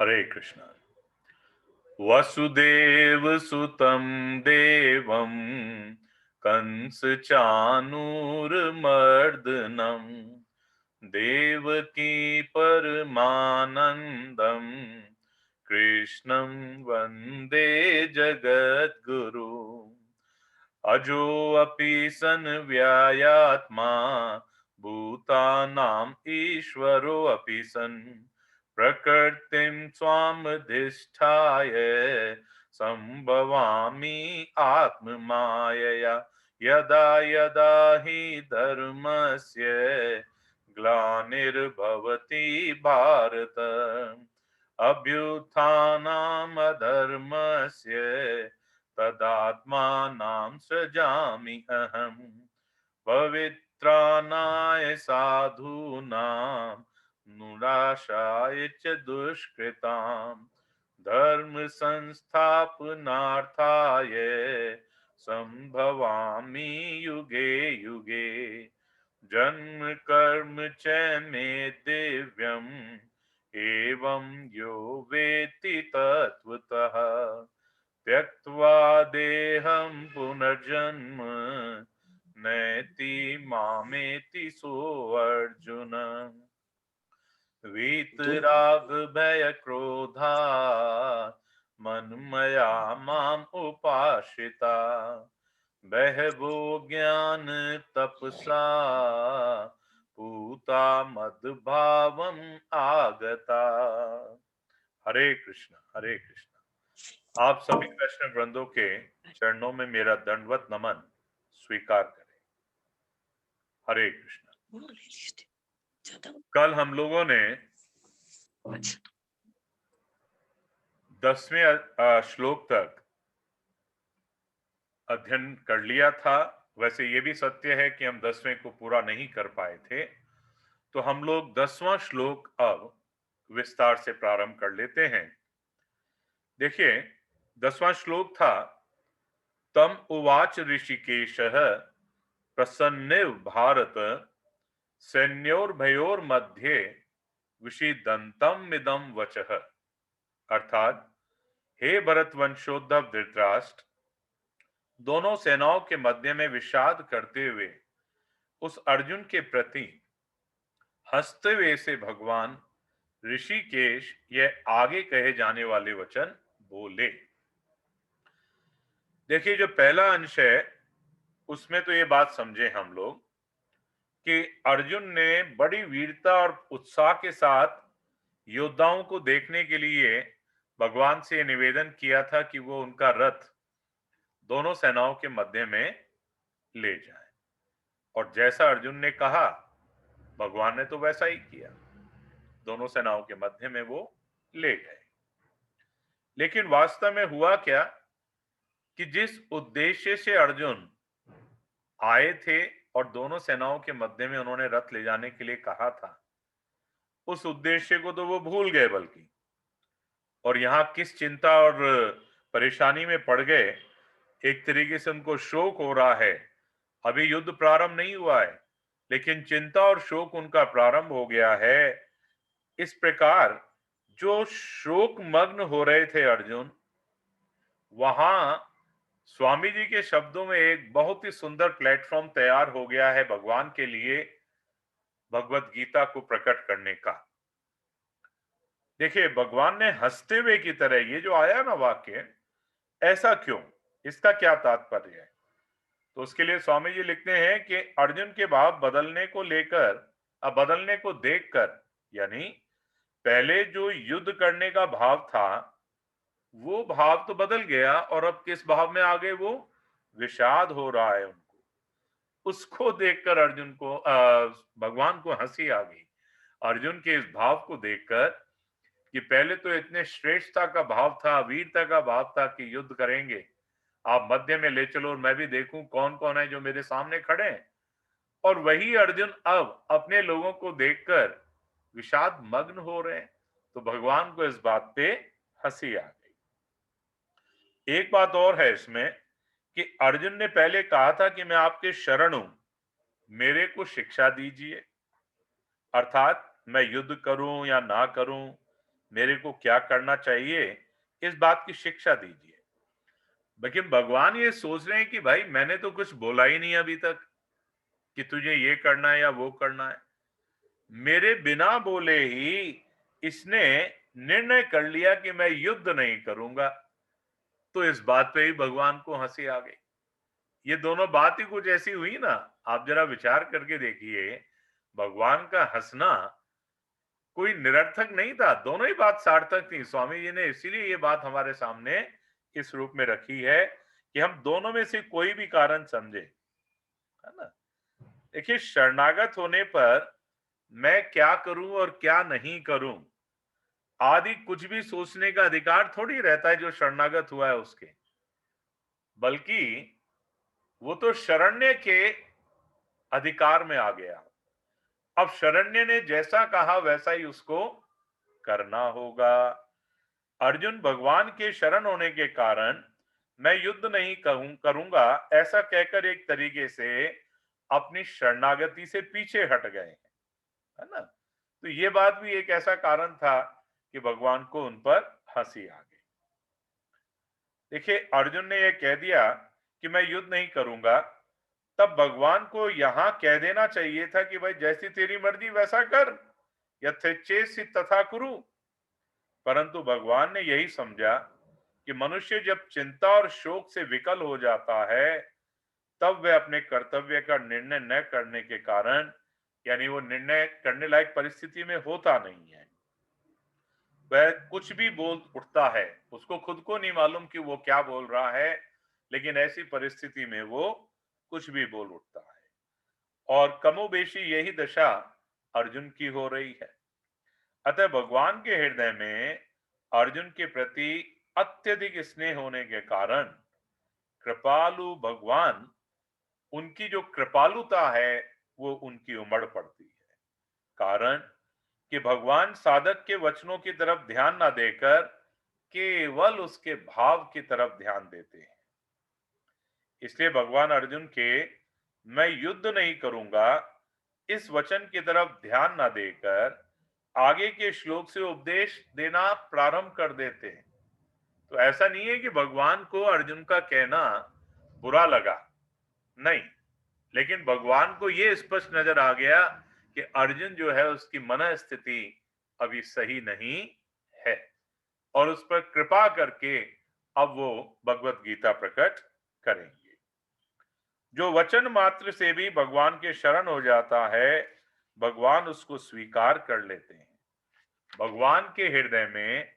हरे कृष्णा। वसुदेव सुतं देवं कंस चाणूरमर्दनं देवकी परमानन्दं कृष्णं वन्दे जगद्गुरु। अजोऽपि सन् व्ययात्मा भूतानाम् ईश्वरोऽपि सन् प्रकृतिं स्वामधिष्ठाय सम्भवामि आत्ममायया। यदा यदा हि धर्मस्य ग्लानिर्भवति भारत अभ्युत्थानमधर्मस्य तदात्मानं सृजामि अहम्। पवित्राणाय साधूनां नुराशाय च दुष्कृतां धर्म संस्थापनार्थाय संभवामि युगे युगे। जन्म कर्म च मे दिव्यम् एवं यो वेत्ति तत्त्वतः त्यक्त्वा देहं पुनर्जन्म नैति मामेति सोऽर्जुन। वीतराग भय क्रोधा मन्मया माम् उपाश्रिता बहवो ज्ञान तपसा पूता मद्भावम् आगता। हरे कृष्ण हरे कृष्ण। आप सभी वैष्णव वृंदों के चरणों में मेरा दंडवत नमन स्वीकार करें। हरे कृष्ण। कल हम लोगों ने 10वें श्लोक तक अध्ययन कर लिया था। वैसे ये भी सत्य है कि हम 10वें को पूरा नहीं कर पाए थे, तो हम लोग 10वां श्लोक अब विस्तार से प्रारंभ कर लेते हैं। देखिए, 10वां श्लोक था तम उवाच ऋषिकेशः प्रसन्निव भारत सैन्योर्भयोर्मध्ये विषीदन्तम् इदं वचः। अर्थात, हे भरतवंशोद्धव धृतराष्ट्र, दोनों सेनाओं के मध्य में विषाद करते हुए उस अर्जुन के प्रति हंसते हुए से भगवान ऋषिकेश यह आगे कहे जाने वाले वचन बोले। देखिए, जो पहला अंश है उसमें तो ये बात समझे हम लोग कि अर्जुन ने बड़ी वीरता और उत्साह के साथ योद्धाओं को देखने के लिए भगवान से निवेदन किया था कि वो उनका रथ दोनों सेनाओं के मध्य में ले जाए, और जैसा अर्जुन ने कहा भगवान ने तो वैसा ही किया, दोनों सेनाओं के मध्य में वो ले गए। लेकिन वास्तव में हुआ क्या कि जिस उद्देश्य से अर्जुन आए थे और दोनों सेनाओं के मध्य में उन्होंने रथ ले जाने के लिए कहा था, उस उद्देश्य को तो वो भूल गए, बल्कि और यहाँ किस चिंता और परेशानी में पड़ गए। एक तरीके से उनको शोक हो रहा है। अभी युद्ध प्रारंभ नहीं हुआ है, लेकिन चिंता और शोक उनका प्रारंभ हो गया है। इस प्रकार जो शोक मग्न हो रहे थे अर्जुन, वहां स्वामी जी के शब्दों में एक बहुत ही सुंदर प्लेटफॉर्म तैयार हो गया है भगवान के लिए भगवत गीता को प्रकट करने का। देखिए, भगवान ने हंसते हुए की तरह, ये जो आया ना वाक्य, ऐसा क्यों, इसका क्या तात्पर्य है? तो उसके लिए स्वामी जी लिखते हैं कि अर्जुन के भाव बदलने को लेकर, अब बदलने को देखकर, यानी पहले जो युद्ध करने का भाव था वो भाव तो बदल गया, और अब किस भाव में आ गए? वो विषाद हो रहा है उनको। उसको देखकर अर्जुन को भगवान को हंसी आ गई, अर्जुन के इस भाव को देखकर कि पहले तो इतने श्रेष्ठता का भाव था, वीरता का भाव था कि युद्ध करेंगे, आप मध्य में ले चलो और मैं भी देखूं कौन कौन है जो मेरे सामने खड़े हैं। और वही अर्जुन अब अपने लोगों को देखकर विषाद मग्न हो रहे हैं, तो भगवान को इस बात पे हंसी आ गई। एक बात और है इसमें कि अर्जुन ने पहले कहा था कि मैं आपके शरण हूं, मेरे को शिक्षा दीजिए। अर्थात मैं युद्ध करूं या ना करूं, मेरे को क्या करना चाहिए, इस बात की शिक्षा दीजिए। लेकिन भगवान ये सोच रहे हैं कि भाई मैंने तो कुछ बोला ही नहीं अभी तक कि तुझे ये करना है या वो करना है। मेरे बिना बोले ही इसने निर्णय कर लिया कि मैं युद्ध नहीं करूंगा। तो इस बात पे ही भगवान को हंसी आ गई। ये दोनों बात ही कुछ ऐसी हुई ना, आप जरा विचार करके देखिए। भगवान का हंसना कोई निरर्थक नहीं था, दोनों ही बात सार्थक थी। स्वामी जी ने इसीलिए ये बात हमारे सामने इस रूप में रखी है कि हम दोनों में से कोई भी कारण समझे, है ना। देखिए, शरणागत होने पर मैं क्या करूं और क्या नहीं करूं आदि कुछ भी सोचने का अधिकार थोड़ी रहता है जो शरणागत हुआ है उसके। बल्कि वो तो शरण्य के अधिकार में आ गया। अब शरण्य ने जैसा कहा वैसा ही उसको करना होगा। अर्जुन भगवान के शरण होने के कारण मैं युद्ध नहीं करूंगा ऐसा कहकर एक तरीके से अपनी शरणागति से पीछे हट गए हैं, है ना। तो ये बात भी एक ऐसा कारण था कि भगवान को उन पर हंसी आ गई। देखिए, अर्जुन ने यह कह दिया कि मैं युद्ध नहीं करूंगा, तब भगवान को यहां कह देना चाहिए था कि भाई जैसी तेरी मर्जी वैसा कर, यथेच्छेसी तथा कुरु। परंतु भगवान ने यही समझा कि मनुष्य जब चिंता और शोक से विकल हो जाता है तब वह अपने कर्तव्य का निर्णय न करने के कारण, यानी वो निर्णय करने लायक परिस्थिति में होता नहीं है, वह कुछ भी बोल उठता है। उसको खुद को नहीं मालूम कि वो क्या बोल रहा है, लेकिन ऐसी परिस्थिति में वो कुछ भी बोल उठता है। और कमोबेशी यही दशा अर्जुन की हो रही है। अतः भगवान के हृदय में अर्जुन के प्रति अत्यधिक स्नेह होने के कारण कृपालु भगवान, उनकी जो कृपालुता है वो उनकी उमड़ पड़ती है। कारण कि भगवान साधक के वचनों की तरफ ध्यान ना देकर केवल उसके भाव की तरफ ध्यान देते हैं। इसलिए भगवान अर्जुन के मैं युद्ध नहीं करूंगा इस वचन की तरफ ध्यान ना देकर आगे के श्लोक से उपदेश देना प्रारंभ कर देते हैं। तो ऐसा नहीं है कि भगवान को अर्जुन का कहना बुरा लगा, नहीं, लेकिन भगवान को यह स्पष्ट नजर आ गया कि अर्जुन जो है उसकी मन स्थिति अभी सही नहीं है, और उस पर कृपा करके अब वो भगवत गीता प्रकट करेंगे। जो वचन मात्र से भी भगवान के शरण हो जाता है भगवान उसको स्वीकार कर लेते हैं। भगवान के हृदय में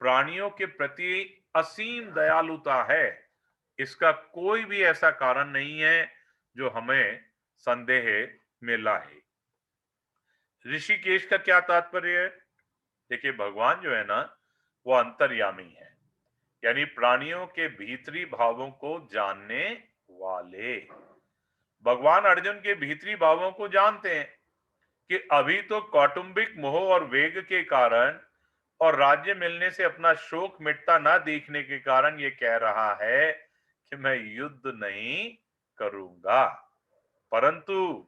प्राणियों के प्रति असीम दयालुता है, इसका कोई भी ऐसा कारण नहीं है जो हमें संदेह में लाए। ऋषिकेश का क्या तात्पर्य है? देखिए, भगवान जो है ना वो अंतर्यामी है, यानी प्राणियों के भीतरी भावों को जानने वाले। भगवान अर्जुन के भीतरी भावों को जानते हैं कि अभी तो कौटुंबिक मोह और वेग के कारण और राज्य मिलने से अपना शोक मिटता ना देखने के कारण ये कह रहा है कि मैं युद्ध नहीं करूंगा। परंतु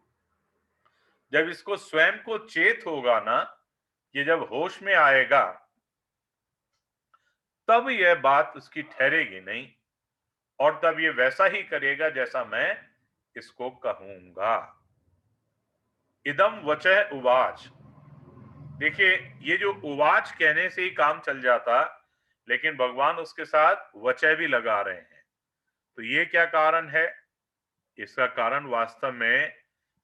जब इसको स्वयं को चेत होगा ना, ये जब होश में आएगा, तब यह बात उसकी ठहरेगी नहीं, और तब ये वैसा ही करेगा जैसा मैं इसको कहूंगा। इदम वचः उवाच। देखिए, ये जो उवाच कहने से ही काम चल जाता, लेकिन भगवान उसके साथ वचय भी लगा रहे हैं। तो ये क्या कारण है? इसका कारण वास्तव में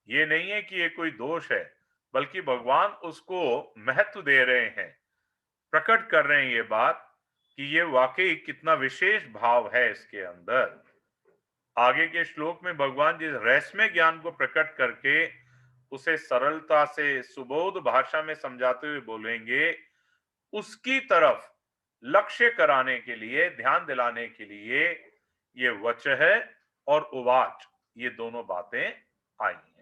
ये नहीं है कि ये कोई दोष है, बल्कि भगवान उसको महत्व दे रहे हैं, प्रकट कर रहे हैं ये बात कि ये वाकई कितना विशेष भाव है इसके अंदर। आगे के श्लोक में भगवान जिस रहस्यमय ज्ञान को प्रकट करके उसे सरलता से सुबोध भाषा में समझाते हुए बोलेंगे, उसकी तरफ लक्ष्य कराने के लिए, ध्यान दिलाने के लिए ये वचः और उवाच, ये दोनों बातें आई हैं।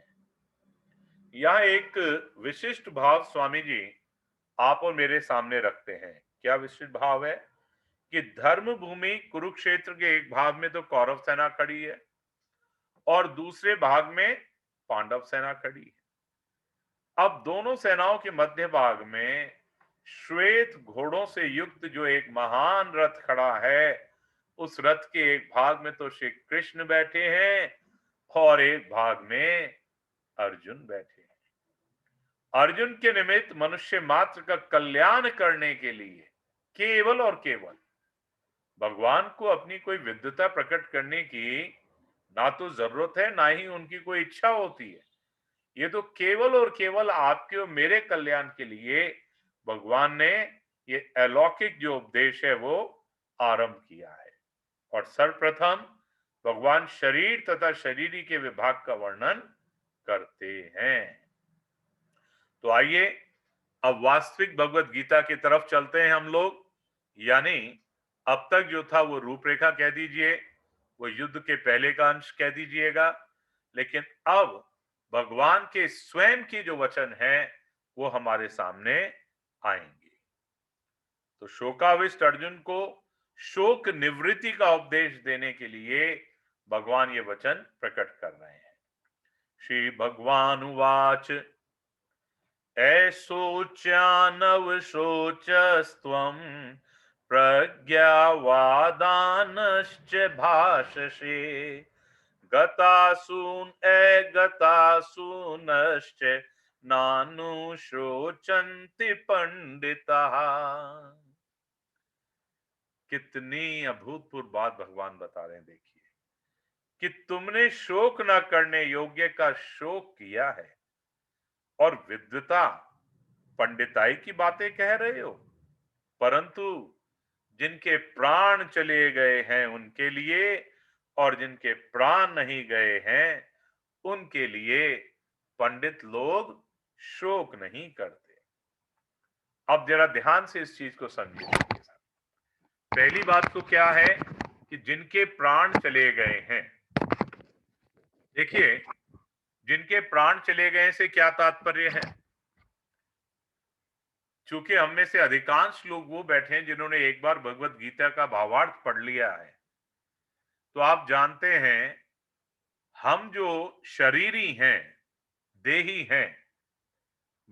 यह एक विशिष्ट भाव स्वामी जी आप और मेरे सामने रखते हैं। क्या विशिष्ट भाव है? कि धर्म भूमि कुरुक्षेत्र के एक भाग में तो कौरव सेना खड़ी है और दूसरे भाग में पांडव सेना खड़ी है। अब दोनों सेनाओं के मध्य भाग में श्वेत घोड़ों से युक्त जो एक महान रथ खड़ा है, उस रथ के एक भाग में तो श्री कृष्ण बैठे हैं और एक भाग में अर्जुन बैठे हैं। अर्जुन के निमित्त मनुष्य मात्र का कल्याण करने के लिए केवल और केवल भगवान को अपनी कोई विद्वता प्रकट करने की ना तो जरूरत है, ना ही उनकी कोई इच्छा होती है। ये तो केवल और केवल आपके और मेरे कल्याण के लिए भगवान ने ये अलौकिक जो उपदेश है वो आरंभ किया है। और सर्वप्रथम भगवान शरीर तथा शरीरी के विभाग का वर्णन करते हैं। तो आइए अब वास्तविक भगवत गीता की तरफ चलते हैं हम लोग। यानी अब तक जो था वो रूपरेखा कह दीजिए, वो युद्ध के पहले का अंश कह दीजिएगा, लेकिन अब भगवान के स्वयं के जो वचन हैं वो हमारे सामने आएंगे। तो शोकाविष्ट अर्जुन को शोक निवृत्ति का उपदेश देने के लिए भगवान ये वचन प्रकट कर रहे हैं। श्री भगवान उवाच ऐशोच्यानव शोचस्त्वं प्रज्ञावादानश्च भाषसे गतासून गतासूनश्च नानुशोचन्ति पंडिताः। कितनी अभूतपूर्व बात भगवान बता रहे हैं। देखिए कि तुमने शोक न करने योग्य का शोक किया है और विद्वता पंडिताई की बातें कह रहे हो, परंतु जिनके प्राण चले गए हैं उनके लिए और जिनके प्राण नहीं गए हैं उनके लिए पंडित लोग शोक नहीं करते। अब जरा ध्यान से इस चीज को समझिए। पहली बात तो क्या है कि जिनके प्राण चले गए हैं, देखिए जिनके प्राण चले गए से क्या तात्पर्य है। चूंकि हम में से अधिकांश लोग वो बैठे हैं जिन्होंने एक बार भगवत गीता का भावार्थ पढ़ लिया है, तो आप जानते हैं हम जो शरीरी हैं, देही हैं,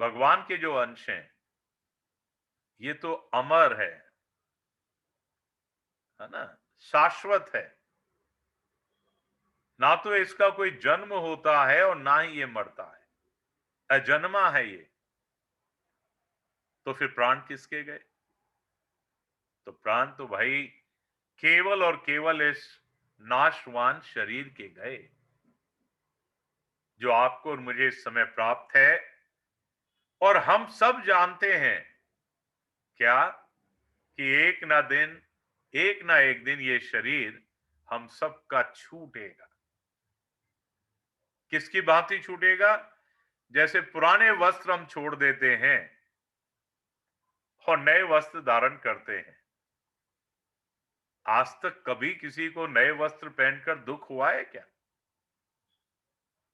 भगवान के जो अंश हैं, ये तो अमर है ना, शाश्वत है। ना तो इसका कोई जन्म होता है और ना ही ये मरता है, अजन्मा है ये। तो फिर प्राण किसके गए? तो प्राण तो भाई केवल और केवल इस नाशवान शरीर के गए, जो आपको और मुझे इस समय प्राप्त है। और हम सब जानते हैं क्या कि एक ना एक दिन ये शरीर हम सबका छूटेगा। किसकी भांति छूटेगा? जैसे पुराने वस्त्र हम छोड़ देते हैं और नए वस्त्र धारण करते हैं। आज तक कभी किसी को नए वस्त्र पहनकर दुख हुआ है क्या?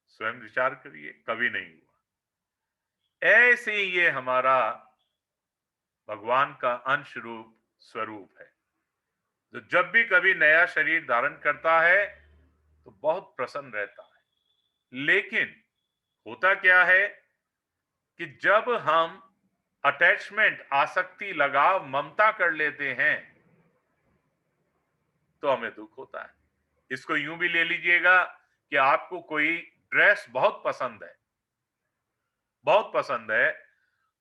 स्वयं विचार करिए, कभी नहीं हुआ। ऐसे ही ये हमारा भगवान का अंश रूप स्वरूप है, जो जब भी कभी नया शरीर धारण करता है तो बहुत प्रसन्न रहता है। लेकिन होता क्या है कि जब हम अटैचमेंट, आसक्ति, लगाव, ममता कर लेते हैं तो हमें दुख होता है। इसको यूं भी ले लीजिएगा कि आपको कोई ड्रेस बहुत पसंद है, बहुत पसंद है,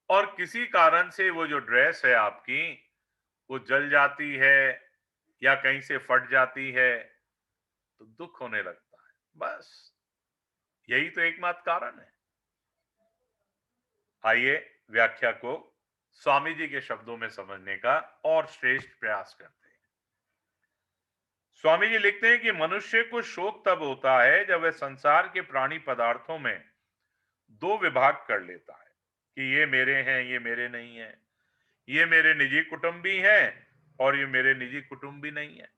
और किसी कारण से वो जो ड्रेस है आपकी वो जल जाती है या कहीं से फट जाती है तो दुख होने लगता है। बस यही तो एकमात्र कारण है। आइए व्याख्या को स्वामी जी के शब्दों में समझने का और श्रेष्ठ प्रयास करते हैं। स्वामी जी लिखते हैं कि मनुष्य को शोक तब होता है जब वह संसार के प्राणी पदार्थों में दो विभाग कर लेता है कि ये मेरे हैं, ये मेरे नहीं है, ये मेरे निजी कुटुंबी हैं और ये मेरे निजी कुटुंबी नहीं है,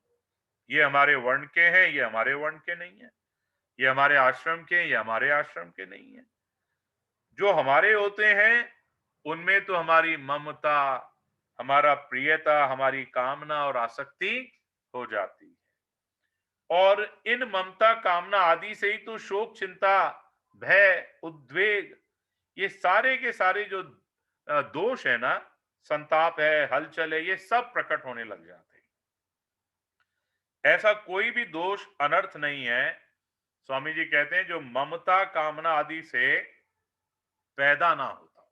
ये हमारे वर्ण के हैं, ये हमारे वर्ण के नहीं है, ये हमारे आश्रम के हैं, ये हमारे आश्रम के नहीं है। जो हमारे होते हैं उनमें तो हमारी ममता, हमारा प्रियता, हमारी कामना और आसक्ति हो जाती है। और इन ममता, कामना आदि से ही तो शोक, चिंता, भय, उद्वेग, ये सारे के सारे जो दोष है ना, संताप है, हलचल है, ये सब प्रकट होने लग जाते हैं। ऐसा कोई भी दोष अनर्थ नहीं है, स्वामी जी कहते हैं, जो ममता कामना आदि से पैदा ना होता हो।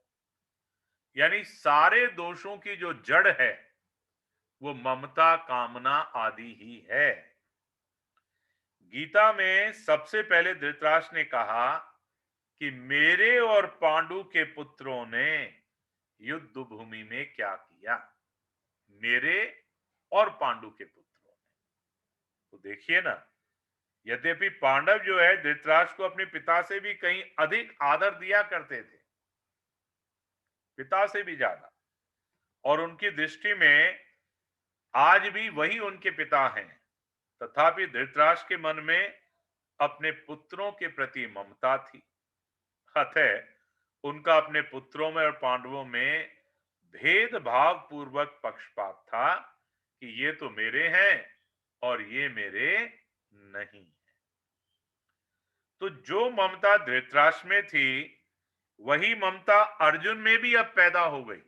यानी सारे दोषों की जो जड़ है वो ममता कामना आदि ही है। गीता में सबसे पहले धृतराष्ट्र ने कहा कि मेरे और पांडु के पुत्रों ने युद्ध भूमि में क्या किया। मेरे और पांडु के पुत्रों ने, तो देखिए ना, यद्यपि पांडव जो है धृतराष्ट्र को अपने पिता से भी कहीं अधिक आदर दिया करते थे, पिता से भी ज्यादा, और उनकी दृष्टि में आज भी वही उनके पिता हैं। तथापि धृतराष्ट्र के मन में अपने पुत्रों के प्रति ममता थी। अतः उनका अपने पुत्रों में और पांडवों में भेदभाव पूर्वक पक्षपात था कि ये तो मेरे हैं और ये मेरे नहीं। तो जो ममता धृतराष्ट्र में थी वही ममता अर्जुन में भी अब पैदा हो गई।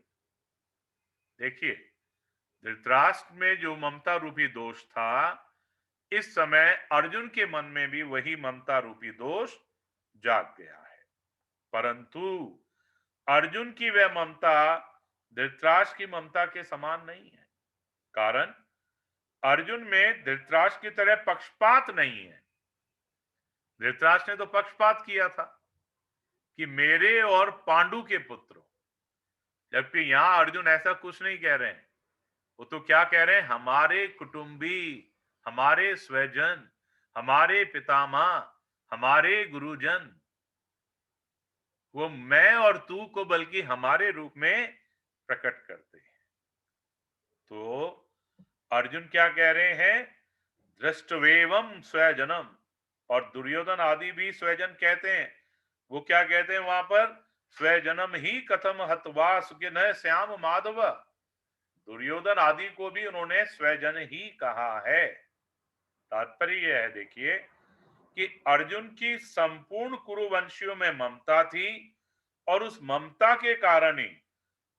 देखिए, धृतराष्ट्र में जो ममता रूपी दोष था, इस समय अर्जुन के मन में भी वही ममता रूपी दोष जाग गया है। परंतु अर्जुन की वह ममता धृतराष्ट्र की ममता के समान नहीं है। कारण अर्जुन में धृतराष्ट्र की तरह पक्षपात नहीं है। धृतराष्ट्र ने तो पक्षपात किया था कि मेरे और पांडु के पुत्रों, जबकि यहां अर्जुन ऐसा कुछ नहीं कह रहे हैं। वो तो क्या कह रहे हैं, हमारे कुटुंबी, हमारे स्वजन, हमारे पितामह, हमारे गुरुजन, वो मैं और तू को बल्कि हमारे रूप में प्रकट करते हैं। तो अर्जुन क्या कह रहे हैं, दृष्टवेवम स्वजनम, और दुर्योधन आदि भी स्वजन कहते हैं। वो क्या कहते हैं वहां पर, स्वजनम ही कथम हत्वा सुखिनः श्याम माधव। दुर्योधन आदि को भी उन्होंने स्वजन ही कहा है। तात्पर्य यह है, देखिए, कि अर्जुन की संपूर्ण कुरुवंशियों में ममता थी और उस ममता के कारण ही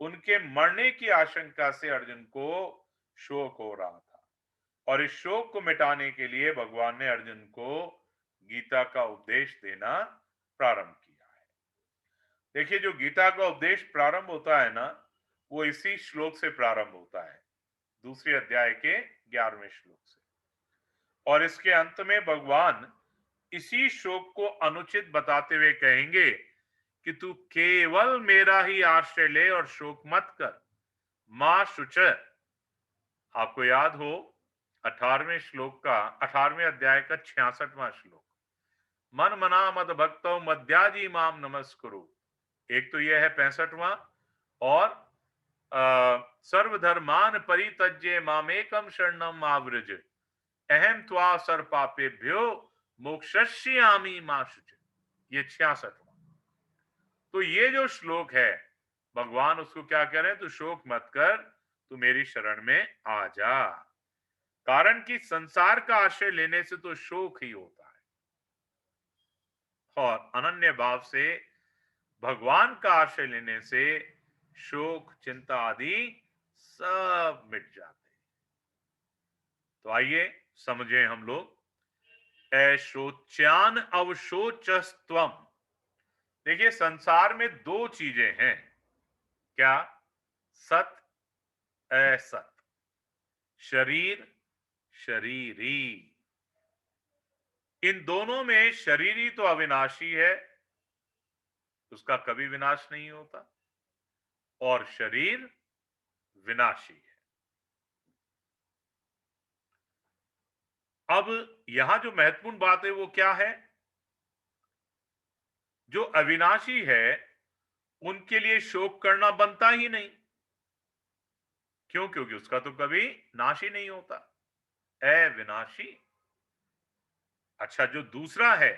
उनके मरने की आशंका से अर्जुन को शोक हो रहा था। और इस शोक को मिटाने के लिए भगवान ने अर्जुन को गीता का उपदेश देना प्रारंभ किया है। देखिए, जो गीता का उपदेश प्रारंभ होता है ना, वो इसी श्लोक से प्रारंभ होता है, दूसरे अध्याय के 11वें श्लोक से। और इसके अंत में भगवान इसी शोक को अनुचित बताते हुए कहेंगे कि तू केवल मेरा ही आश्रय ले और शोक मत कर। मां शुच, आपको याद हो 18वें श्लोक का, 18वें अध्याय का 66वां श्लोक, मन मना मद भक्तो मध्याजी माम नमस्कुरु। एक तो यह है 65वां, और सर्वधर्मान परित्यज्य मामेकम शरणम आवृज अहम त्वा सर्व पापेभ्यो मोक्षयिष्यामि मा शुच, ये 66वां। तो ये जो श्लोक है, भगवान उसको क्या कह रहे हैं, तू शोक मत कर, तू मेरी शरण में आ जा। कारण कि संसार का आश्रय लेने से तो शोक ही होता है, और अनन्य भाव से भगवान का आश्रय लेने से शोक चिंता आदि सब मिट जाते हैं। तो आइए समझें हम लोग, ऐशोच्यान अवशोचस्त्वम। देखिए, संसार में दो चीजें हैं, क्या, सत असत, शरीर शरीरी। इन दोनों में शरीरी तो अविनाशी है, उसका कभी विनाश नहीं होता, और शरीर विनाशी है। अब यहां जो महत्वपूर्ण बात है वो क्या है, जो अविनाशी है उनके लिए शोक करना बनता ही नहीं। क्यों? क्योंकि उसका तो कभी नाश ही नहीं होता, अविनाशी। अच्छा, जो दूसरा है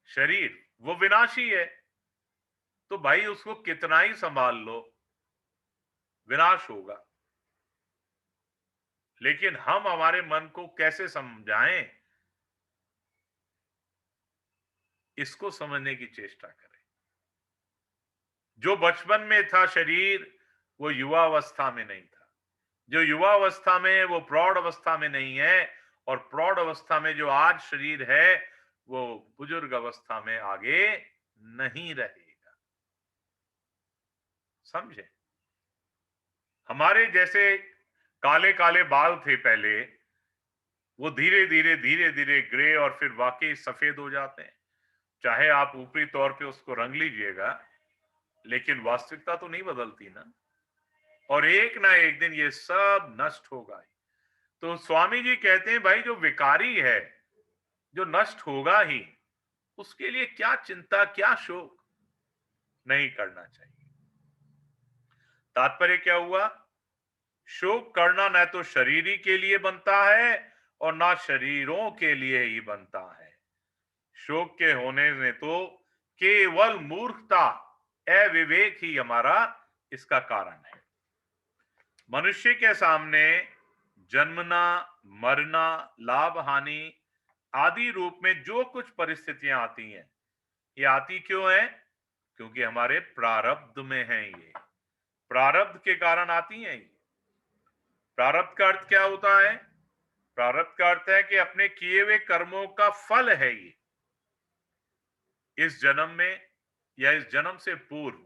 शरीर, वो विनाशी है, तो भाई उसको कितना ही संभाल लो, विनाश होगा। लेकिन हम हमारे मन को कैसे समझाएं, इसको समझने की चेष्टा करें। जो बचपन में था शरीर, वो युवावस्था में नहीं था। जो युवावस्था में है वो प्रौढ़ अवस्था में नहीं है, और प्रौढ़ अवस्था में जो आज शरीर है वो बुजुर्ग अवस्था में आगे नहीं रहेगा। समझे? हमारे जैसे काले काले बाल थे पहले, वो धीरे धीरे धीरे धीरे ग्रे और फिर वाकई सफेद हो जाते हैं। चाहे आप ऊपरी तौर पे उसको रंग लीजिएगा, लेकिन वास्तविकता तो नहीं बदलती ना। और एक ना एक दिन ये सब नष्ट होगा ही। तो स्वामी जी कहते हैं भाई, जो विकारी है, जो नष्ट होगा ही, उसके लिए क्या चिंता, क्या शोक, नहीं करना चाहिए। तात्पर्य क्या हुआ? शोक करना न तो शरीरी के लिए बनता है और ना शरीरों के लिए ही बनता है। शोक के होने में तो केवल मूर्खता, अविवेक ही हमारा इसका कारण है। मनुष्य के सामने जन्मना, मरना, लाभ हानि आदि रूप में जो कुछ परिस्थितियां आती हैं, ये आती क्यों है? क्योंकि हमारे प्रारब्ध में है। ये प्रारब्ध के कारण आती हैं ये। प्रारब्ध का अर्थ क्या होता है? प्रारब्ध का अर्थ है कि अपने किए हुए कर्मों का फल है ये। इस जन्म में या इस जन्म से पूर्व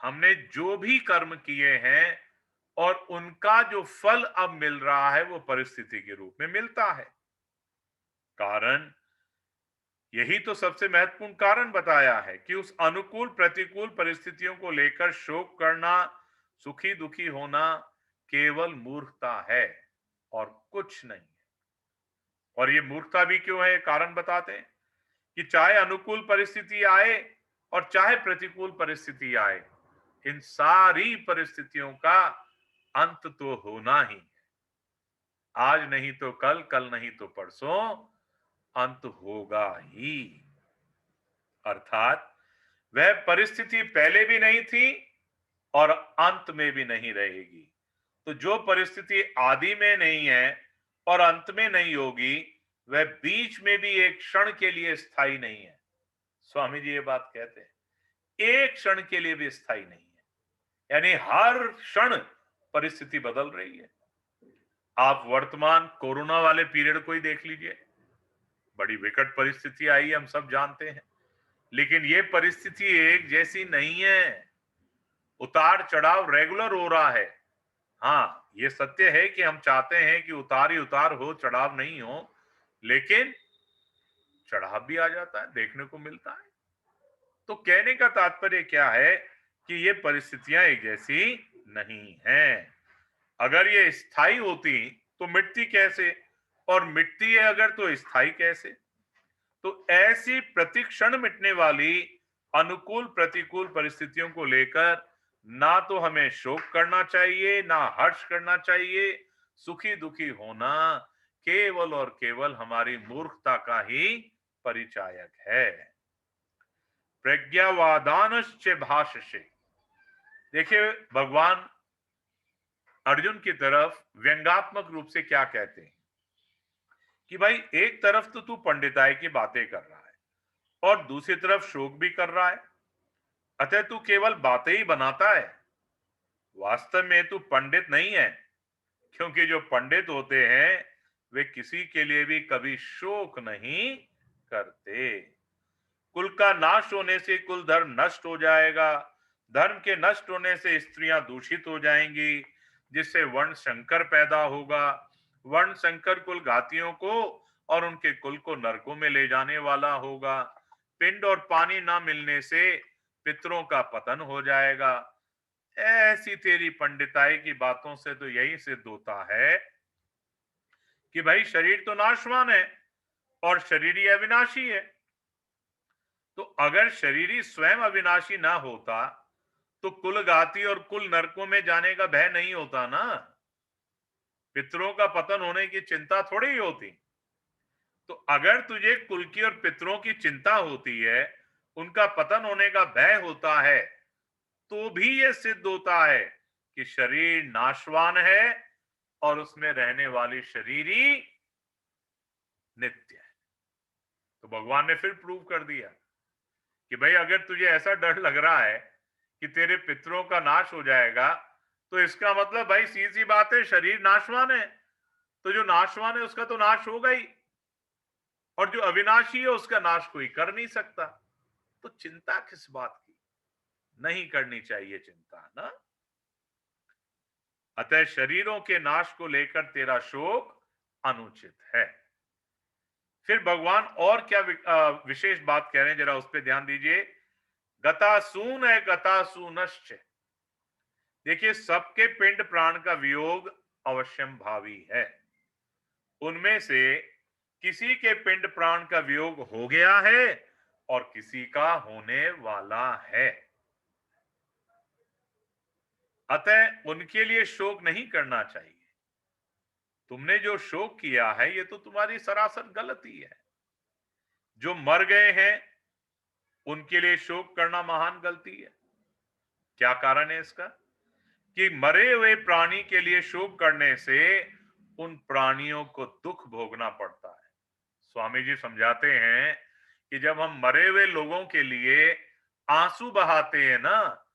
हमने जो भी कर्म किए हैं और उनका जो फल अब मिल रहा है वो परिस्थिति के रूप में मिलता है। कारण, यही तो सबसे महत्वपूर्ण कारण बताया है कि उस अनुकूल प्रतिकूल परिस्थितियों को लेकर शोक करना, सुखी दुखी होना केवल मूर्खता है और कुछ नहीं है। और ये मूर्खता भी क्यों है, कारण बताते हैं कि चाहे अनुकूल परिस्थिति आए और चाहे प्रतिकूल परिस्थिति आए, इन सारी परिस्थितियों का अंत तो होना ही है। आज नहीं तो कल, कल नहीं तो परसों अंत होगा ही। अर्थात वह परिस्थिति पहले भी नहीं थी और अंत में भी नहीं रहेगी। तो जो परिस्थिति आदि में नहीं है और अंत में नहीं होगी, वह बीच में भी एक क्षण के लिए स्थायी नहीं है। स्वामी जी ये बात कहते हैं, एक क्षण के लिए भी स्थायी नहीं है। यानी हर क्षण परिस्थिति बदल रही है। आप वर्तमान कोरोना वाले पीरियड को ही देख लीजिए, बड़ी विकट परिस्थिति आई, हम सब जानते हैं। लेकिन ये परिस्थिति एक जैसी नहीं है, उतार चढ़ाव रेगुलर हो रहा है। हाँ, ये सत्य है कि हम चाहते हैं कि उतार ही उतार हो, चढ़ाव नहीं हो, लेकिन चढ़ाव भी आ जाता है, देखने को मिलता है। तो कहने का तात्पर्य क्या है कि ये परिस्थितियां एक जैसी नहीं हैं। अगर ये स्थायी होती तो मिटती कैसे, और मिटती है अगर तो स्थायी कैसे? तो ऐसी प्रतिक्षण मिटने वाली अनुकूल प्रतिकूल परिस्थितियों को लेकर ना तो हमें शोक करना चाहिए, ना हर्ष करना चाहिए। सुखी दुखी होना केवल और केवल हमारी मूर्खता का ही परिचायक है। प्रज्ञावादानश्च भाषसे। देखिए, भगवान अर्जुन की तरफ व्यंगात्मक रूप से क्या कहते हैं कि भाई, एक तरफ तो तू पंडिताई की बातें कर रहा है और दूसरी तरफ शोक भी कर रहा है, अतः तू केवल बातें ही बनाता है, वास्तव में तू पंडित नहीं है। क्योंकि जो पंडित होते हैं वे किसी के लिए भी कभी शोक नहीं करते। कुल का नाश होने से कुल धर्म नष्ट हो जाएगा, धर्म के नष्ट होने से स्त्रियां दूषित हो जाएंगी, जिससे वर्ण संकर पैदा होगा। वर्ण संकर कुल घातियों को और उनके कुल को नरकों में ले जाने वाला होगा। पिंड और पानी ना मिलने से पितरों का पतन हो जाएगा। ऐसी तेरी पंडिताई की बातों से तो यही सिद्ध होता है कि भाई, शरीर तो नाशवान है और शरीर ही अविनाशी है। तो अगर शरीरी स्वयं अविनाशी ना होता तो कुलघाती और कुल नरकों में जाने का भय नहीं होता ना। पितरों का पतन होने की चिंता थोड़ी ही होती। तो अगर तुझे कुल की और पितरों की चिंता होती है, उनका पतन होने का भय होता है, तो भी यह सिद्ध होता है कि शरीर नाशवान है और उसमें रहने वाली शरीरी नित्य है। तो भगवान ने फिर प्रूव कर दिया कि भाई, अगर तुझे ऐसा डर लग रहा है कि तेरे पितरों का नाश हो जाएगा, तो इसका मतलब भाई सीधी बात है, शरीर नाशवान है, तो जो नाशवान है उसका तो नाश होगा ही, और जो अविनाशी है उसका नाश कोई कर नहीं सकता। तो चिंता किस बात की? नहीं करनी चाहिए चिंता ना। अतः शरीरों के नाश को लेकर तेरा शोक अनुचित है। फिर भगवान और क्या विशेष बात कह रहे हैं, जरा उस पर ध्यान दीजिए। गतासून है गतासूनश्च। देखिए, सबके पिंड प्राण का वियोग अवश्यम भावी है। उनमें से किसी के पिंड प्राण का वियोग हो गया है और किसी का होने वाला है। अतः उनके लिए शोक नहीं करना चाहिए। तुमने जो शोक किया है ये तो तुम्हारी सरासर गलती है। जो मर गए हैं उनके लिए शोक करना महान गलती है। क्या कारण है इसका? कि मरे हुए प्राणी के लिए शोक करने से उन प्राणियों को दुख भोगना पड़ता है। स्वामी जी समझाते हैं कि जब हम मरे हुए लोगों के लिए आंसू बहाते हैं ना,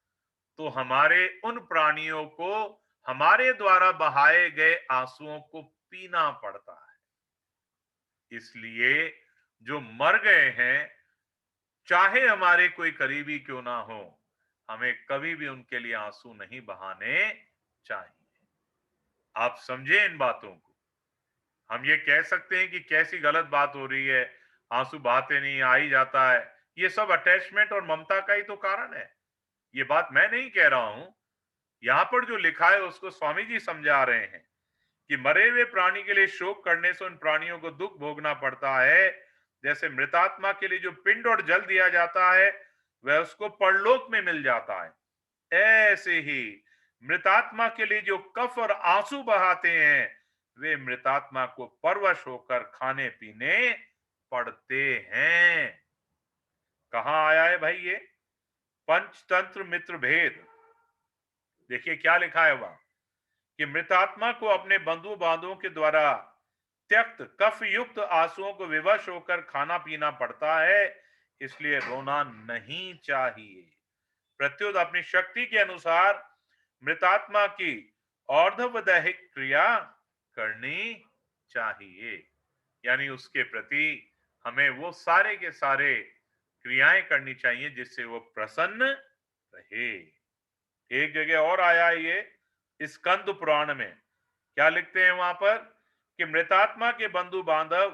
तो हमारे उन प्राणियों को हमारे द्वारा बहाए गए आंसुओं को पीना पड़ता है। इसलिए जो मर गए हैं, चाहे हमारे कोई करीबी क्यों ना हो, हमें कभी भी उनके लिए आंसू नहीं बहाने चाहिए। आप समझे इन बातों को। हम ये कह सकते हैं कि कैसी गलत बात हो रही है, आंसू बहाते नहीं, आ ही जाता है। ये सब अटैचमेंट और ममता का ही तो कारण है। ये बात मैं नहीं कह रहा हूं, यहां पर जो लिखा है उसको स्वामी जी समझा रहे हैं कि मरे हुए प्राणी के लिए शोक करने से उन प्राणियों को दुख भोगना पड़ता है। जैसे मृतात्मा के लिए जो पिंड और जल दिया जाता है वह उसको परलोक में मिल जाता है, ऐसे ही मृतात्मा के लिए जो कफ और आंसू बहाते हैं वे मृतात्मा को परवश होकर खाने पीने पड़ते हैं। कहां आया है भाई ये? पंचतंत्र मित्र भेद। देखिए क्या लिखा है वहां कि मृतात्मा को अपने बंधु बांधवों के द्वारा त्यक्त कफ युक्त आंसुओं को विवश होकर खाना पीना पड़ता है, इसलिए रोना नहीं चाहिए। प्रत्युत अपनी शक्ति के अनुसार मृतात्मा की और्ध्वदैहिक क्रिया करनी चाहिए। यानी उसके प्रति हमें वो सारे के सारे क्रियाएं करनी चाहिए जिससे वो प्रसन्न रहे। एक जगह और आया है ये स्कंद पुराण में। क्या लिखते हैं वहां पर कि मृतात्मा के बंधु बांधव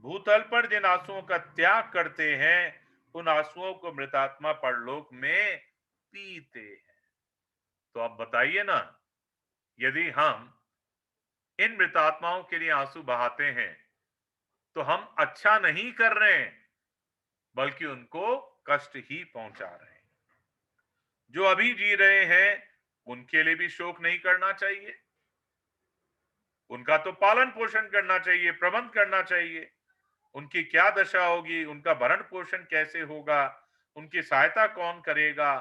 भूतल पर जिन आंसुओं का त्याग करते हैं उन आंसुओं को मृतात्मा परलोक में पीते हैं। तो आप बताइए ना, यदि हम इन मृतात्माओं के लिए आंसू बहाते हैं तो हम अच्छा नहीं कर रहे हैं, बल्कि उनको कष्ट ही पहुंचा रहे हैं। जो अभी जी रहे हैं उनके लिए भी शोक नहीं करना चाहिए, उनका तो पालन पोषण करना चाहिए, प्रबंध करना चाहिए। उनकी क्या दशा होगी, उनका भरण पोषण कैसे होगा, उनकी सहायता कौन करेगा,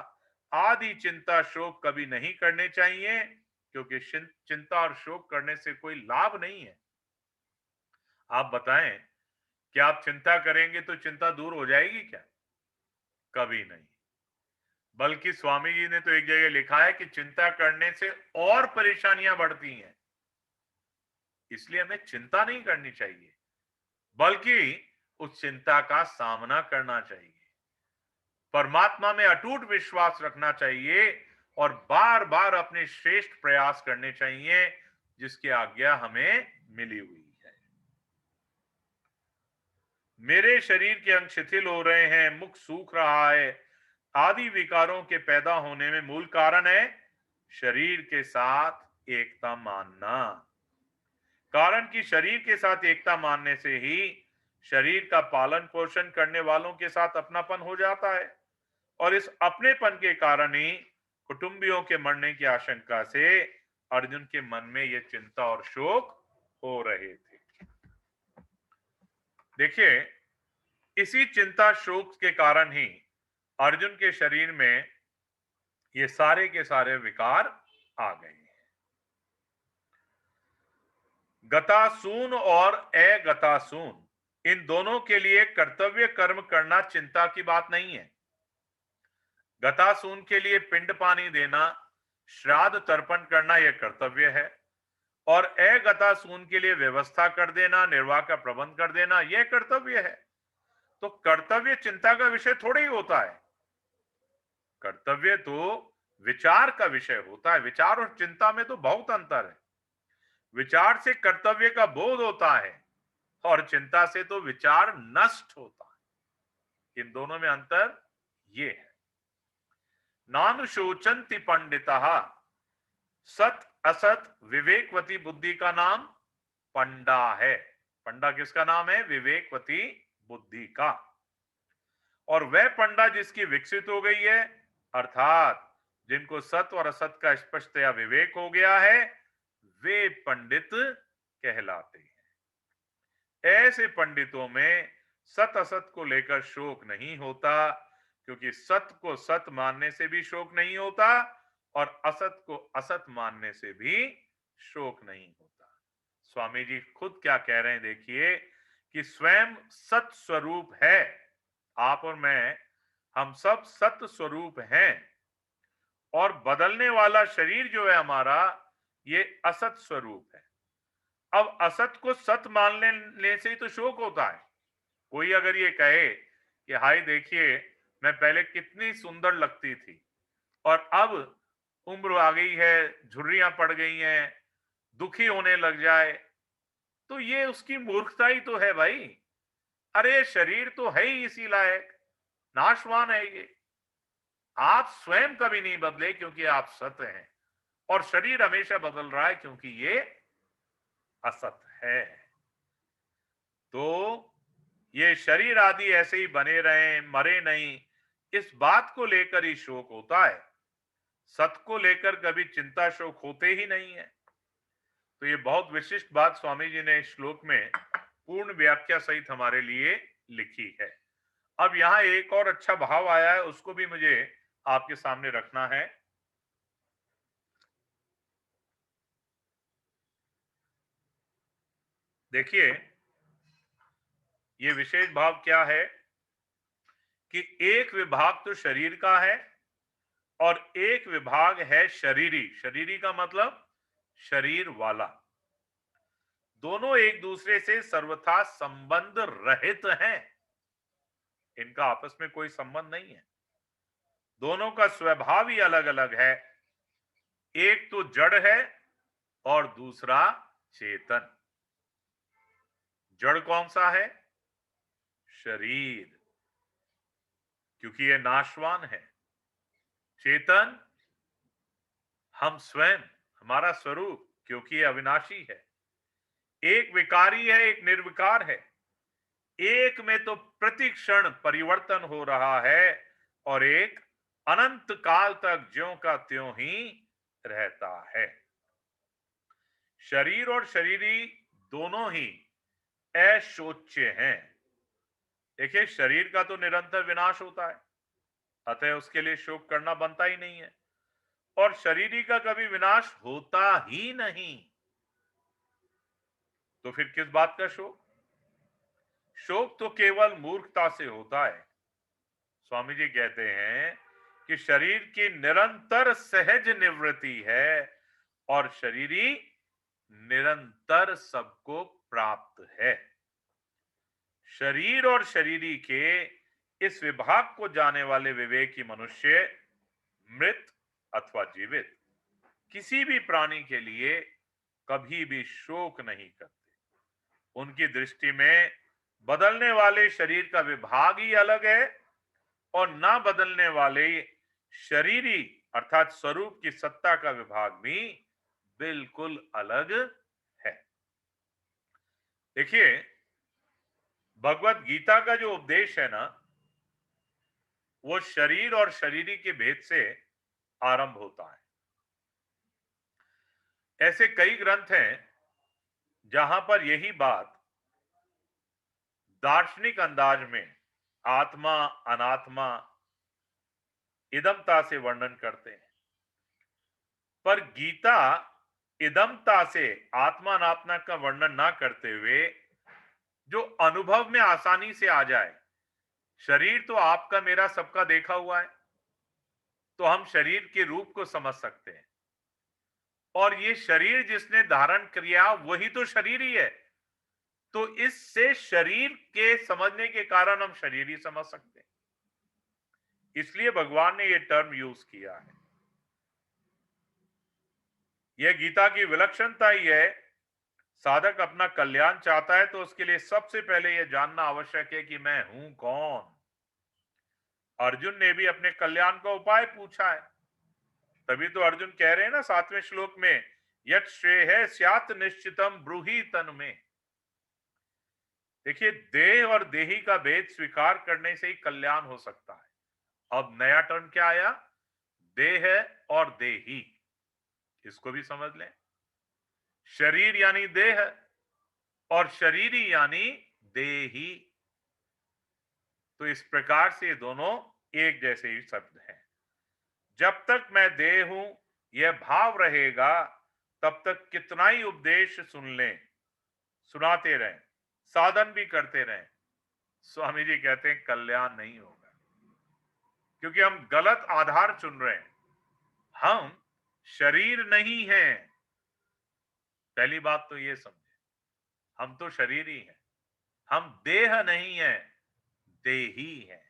आदि चिंता शोक कभी नहीं करने चाहिए, क्योंकि चिंता और शोक करने से कोई लाभ नहीं है। आप बताएं, क्या आप चिंता करेंगे तो चिंता दूर हो जाएगी क्या? कभी नहीं। बल्कि स्वामी जी ने तो एक जगह लिखा है कि चिंता करने से और परेशानियां बढ़ती हैं। इसलिए हमें चिंता नहीं करनी चाहिए, बल्कि उस चिंता का सामना करना चाहिए। परमात्मा में अटूट विश्वास रखना चाहिए और बार बार अपने श्रेष्ठ प्रयास करने चाहिए जिसकी आज्ञा हमें मिली हुई है। मेरे शरीर के अंग शिथिल हो रहे हैं, मुख सूख रहा है आदि विकारों के पैदा होने में मूल कारण है शरीर के साथ एकता मानना। कारण कि शरीर के साथ एकता मानने से ही शरीर का पालन पोषण करने वालों के साथ अपनापन हो जाता है, और इस अपनेपन के कारण ही कुटुंबियों के मरने की आशंका से अर्जुन के मन में यह चिंता और शोक हो रहे थे। देखिए, इसी चिंता शोक के कारण ही अर्जुन के शरीर में ये सारे के सारे विकार आ गए हैं। गतासून और अगतासून इन दोनों के लिए कर्तव्य कर्म करना चिंता की बात नहीं है। गतासून के लिए पिंड पानी देना श्राद्ध तर्पण करना यह कर्तव्य है, और अगतासून के लिए व्यवस्था कर देना, निर्वाह का प्रबंध कर देना, यह कर्तव्य है। तो कर्तव्य चिंता का विषय थोड़ा ही होता है। कर्तव्य तो विचार का विषय होता है। विचार और चिंता में तो बहुत अंतर है। विचार से कर्तव्य का बोध होता है, और चिंता से तो विचार नष्ट होता है। इन दोनों में अंतर ये है। नानुशोचन्ति पंडितः, सत असत विवेकवती बुद्धि का नाम पंडा है। पंडा किसका नाम है? विवेकवती बुद्धि का। और वह पंडा जिसकी विकसित हो गई है, अर्थात जिनको सत और असत का स्पष्टतया विवेक हो गया है, वे पंडित कहलाते हैं। ऐसे पंडितों में सत असत को लेकर शोक नहीं होता, क्योंकि सत को सत मानने से भी शोक नहीं होता, और असत को असत मानने से भी शोक नहीं होता। स्वामी जी खुद क्या कह रहे हैं, देखिए कि स्वयं सत स्वरूप है। आप और मैं, हम सब सत स्वरूप हैं, और बदलने वाला शरीर जो है हमारा, ये असत स्वरूप है। अब असत को सत मान लेने से ही तो शोक होता है। कोई अगर ये कहे कि हाय देखिए, मैं पहले कितनी सुंदर लगती थी, और अब उम्र आ गई है, झुर्रियां पड़ गई हैं, दुखी होने लग जाए, तो ये उसकी मूर्खता ही तो है भाई। अरे शरीर तो है ही इसी लायक, नाशवान है ये। आप स्वयं कभी नहीं बदले क्योंकि आप सत हैं, और शरीर हमेशा बदल रहा है क्योंकि ये असत है। तो ये शरीर आदि ऐसे ही बने रहे, मरे नहीं, इस बात को लेकर ही शोक होता है। सत को लेकर कभी चिंता शोक होते ही नहीं है। तो ये बहुत विशिष्ट बात स्वामी जी ने इस श्लोक में पूर्ण व्याख्या सहित हमारे लिए लिखी है। अब यहां एक और अच्छा भाव आया है, उसको भी मुझे आपके सामने रखना है। देखिए, ये विशेष भाव क्या है कि एक विभाग तो शरीर का है, और एक विभाग है शरीरी। शरीरी का मतलब शरीर वाला। दोनों एक दूसरे से सर्वथा संबंध रहित हैं। इनका आपस में कोई संबंध नहीं है। दोनों का स्वभाव ही अलग अलग है। एक तो जड़ है और दूसरा चेतन। जड़ कौन सा है? शरीर, क्योंकि यह नाशवान है। चेतन हम स्वयं, हमारा स्वरूप, क्योंकि यह अविनाशी है। एक विकारी है, एक निर्विकार है। एक में तो प्रति क्षण परिवर्तन हो रहा है, और एक अनंत काल तक ज्यों का त्यों ही रहता है। शरीर और शरीरी दोनों ही अशोच्य हैं। देखिए, शरीर का तो निरंतर विनाश होता है, अतः उसके लिए शोक करना बनता ही नहीं है, और शरीरी का कभी विनाश होता ही नहीं। तो फिर किस बात का शोक? शोक तो केवल मूर्खता से होता है। स्वामी जी कहते हैं कि शरीर की निरंतर सहज निवृत्ति है, और शरीरी निरंतर सबको प्राप्त है। शरीर और शरीरी के इस विभाग को जाने वाले विवेकी मनुष्य मृत अथवा जीवित किसी भी प्राणी के लिए कभी भी शोक नहीं करते। उनकी दृष्टि में बदलने वाले शरीर का विभाग ही अलग है, और ना बदलने वाले शरीरी अर्थात स्वरूप की सत्ता का विभाग भी बिल्कुल अलग है। देखिए, भगवत गीता का जो उपदेश है ना, वो शरीर और शरीरी के भेद से आरंभ होता है। ऐसे कई ग्रंथ हैं जहां पर यही बात दार्शनिक अंदाज में आत्मा अनात्मा इदमता से वर्णन करते हैं, पर गीता इदमता से आत्मा अनात्मा का वर्णन ना करते हुए जो अनुभव में आसानी से आ जाए, शरीर तो आपका मेरा सबका देखा हुआ है, तो हम शरीर के रूप को समझ सकते हैं। और ये शरीर जिसने धारण किया वही तो शरीर ही है। तो इससे शरीर के समझने के कारण हम शरीर ही समझ सकते हैं, इसलिए भगवान ने ये टर्म यूज किया है। यह गीता की विलक्षणता ही है। साधक अपना कल्याण चाहता है तो उसके लिए सबसे पहले यह जानना आवश्यक है कि मैं हूं कौन। अर्जुन ने भी अपने कल्याण का उपाय पूछा है, तभी तो अर्जुन कह रहे हैं ना 7वें श्लोक में, यत् श्रेयः स्यात् निश्चितम ब्रूहि तन में। देखिए, देह और देही का भेद स्वीकार करने से ही कल्याण हो सकता है। अब नया टर्म क्या आया? देह और देही, इसको भी समझ लें। शरीर यानी देह और शरीरी यानी देही। तो इस प्रकार से दोनों एक जैसे ही शब्द हैं। जब तक मैं देह हूं यह भाव रहेगा, तब तक कितना ही उपदेश सुन लें, सुनाते रहें, साधन भी करते रहें, स्वामी जी कहते हैं कल्याण नहीं होगा, क्योंकि हम गलत आधार चुन रहे हैं। हम शरीर नहीं हैं। पहली बात तो ये समझे, हम तो शरीर ही हैं। हम देह नहीं है, देही है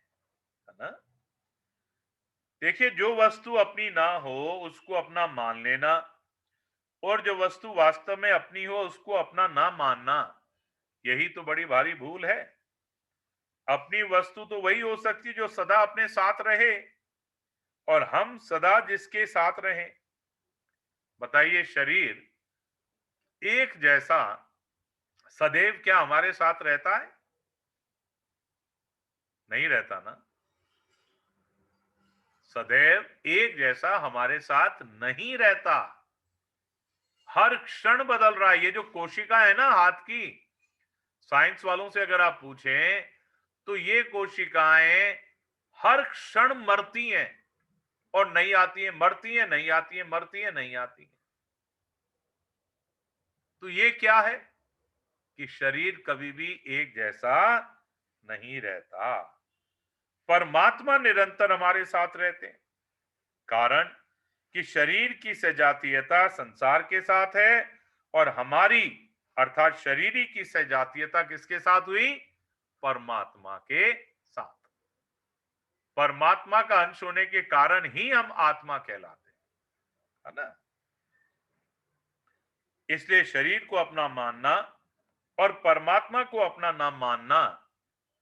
ना। देखिए, जो वस्तु अपनी ना हो उसको अपना मान लेना, और जो वस्तु वास्तव में अपनी हो उसको अपना ना मानना, यही तो बड़ी भारी भूल है। अपनी वस्तु तो वही हो सकती जो सदा अपने साथ रहे, और हम सदा जिसके साथ रहें। बताइए, शरीर एक जैसा सदैव क्या हमारे साथ रहता है? नहीं रहता ना। सदैव एक जैसा हमारे साथ नहीं रहता, हर क्षण बदल रहा है। ये जो कोशिका है ना हाथ की, साइंस वालों से अगर आप पूछें तो ये कोशिकाएं हर क्षण मरती हैं और नहीं आती हैं, मरती हैं नहीं आती हैं, मरती हैं नहीं आती हैं। तो ये क्या है कि शरीर कभी भी एक जैसा नहीं रहता। परमात्मा निरंतर हमारे साथ रहते हैं, कारण कि शरीर की सजातीयता संसार के साथ है, और हमारी अर्थात शरीरी की सजातीयता किसके साथ हुई? परमात्मा के साथ। परमात्मा का अंश होने के कारण ही हम आत्मा कहलाते हैं, है ना। इसलिए शरीर को अपना मानना और परमात्मा को अपना ना मानना,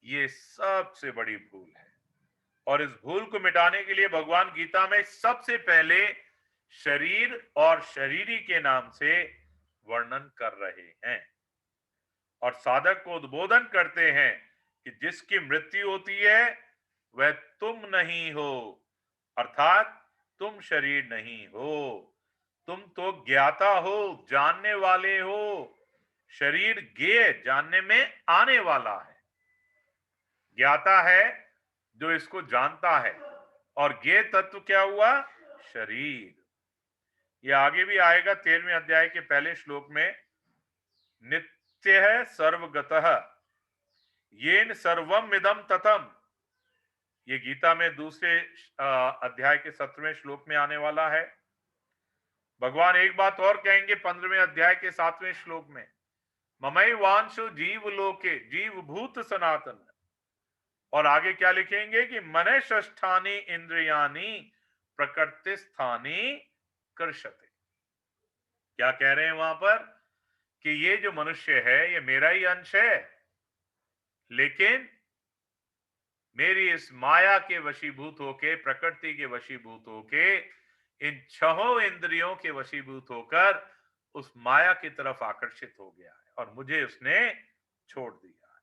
ये सबसे बड़ी भूल है। और इस भूल को मिटाने के लिए भगवान गीता में सबसे पहले शरीर और शरीरी के नाम से वर्णन कर रहे हैं, और साधक को उद्बोधन करते हैं कि जिसकी मृत्यु होती है वह तुम नहीं हो, अर्थात तुम शरीर नहीं हो। तुम तो ज्ञाता हो, जानने वाले हो। शरीर ज्ञेय, जानने में आने वाला है। ज्ञाता है जो इसको जानता है, और ज्ञेय तत्व क्या हुआ? शरीर। यह आगे भी आएगा 13वें अध्याय के पहले श्लोक में। नित्य है सर्वगतः येन सर्वम इदम ततम। ये गीता में दूसरे अध्याय के 17वें श्लोक में आने वाला है। भगवान एक बात और कहेंगे 15वें अध्याय के 7वें श्लोक में, ममई वांशो जीव लोके जीव भूत सनातन। और आगे क्या लिखेंगे कि मने षष्ठानि इंद्रियानि प्रकृति स्थानी कर्षते। क्या कह रहे हैं वहां पर? कि ये जो मनुष्य है ये मेरा ही अंश है, लेकिन मेरी इस माया के वशीभूत होके, प्रकृति के वशीभूत होके, इन छहों इंद्रियों के वशीभूत होकर उस माया की तरफ आकर्षित हो गया है और मुझे उसने छोड़ दिया है।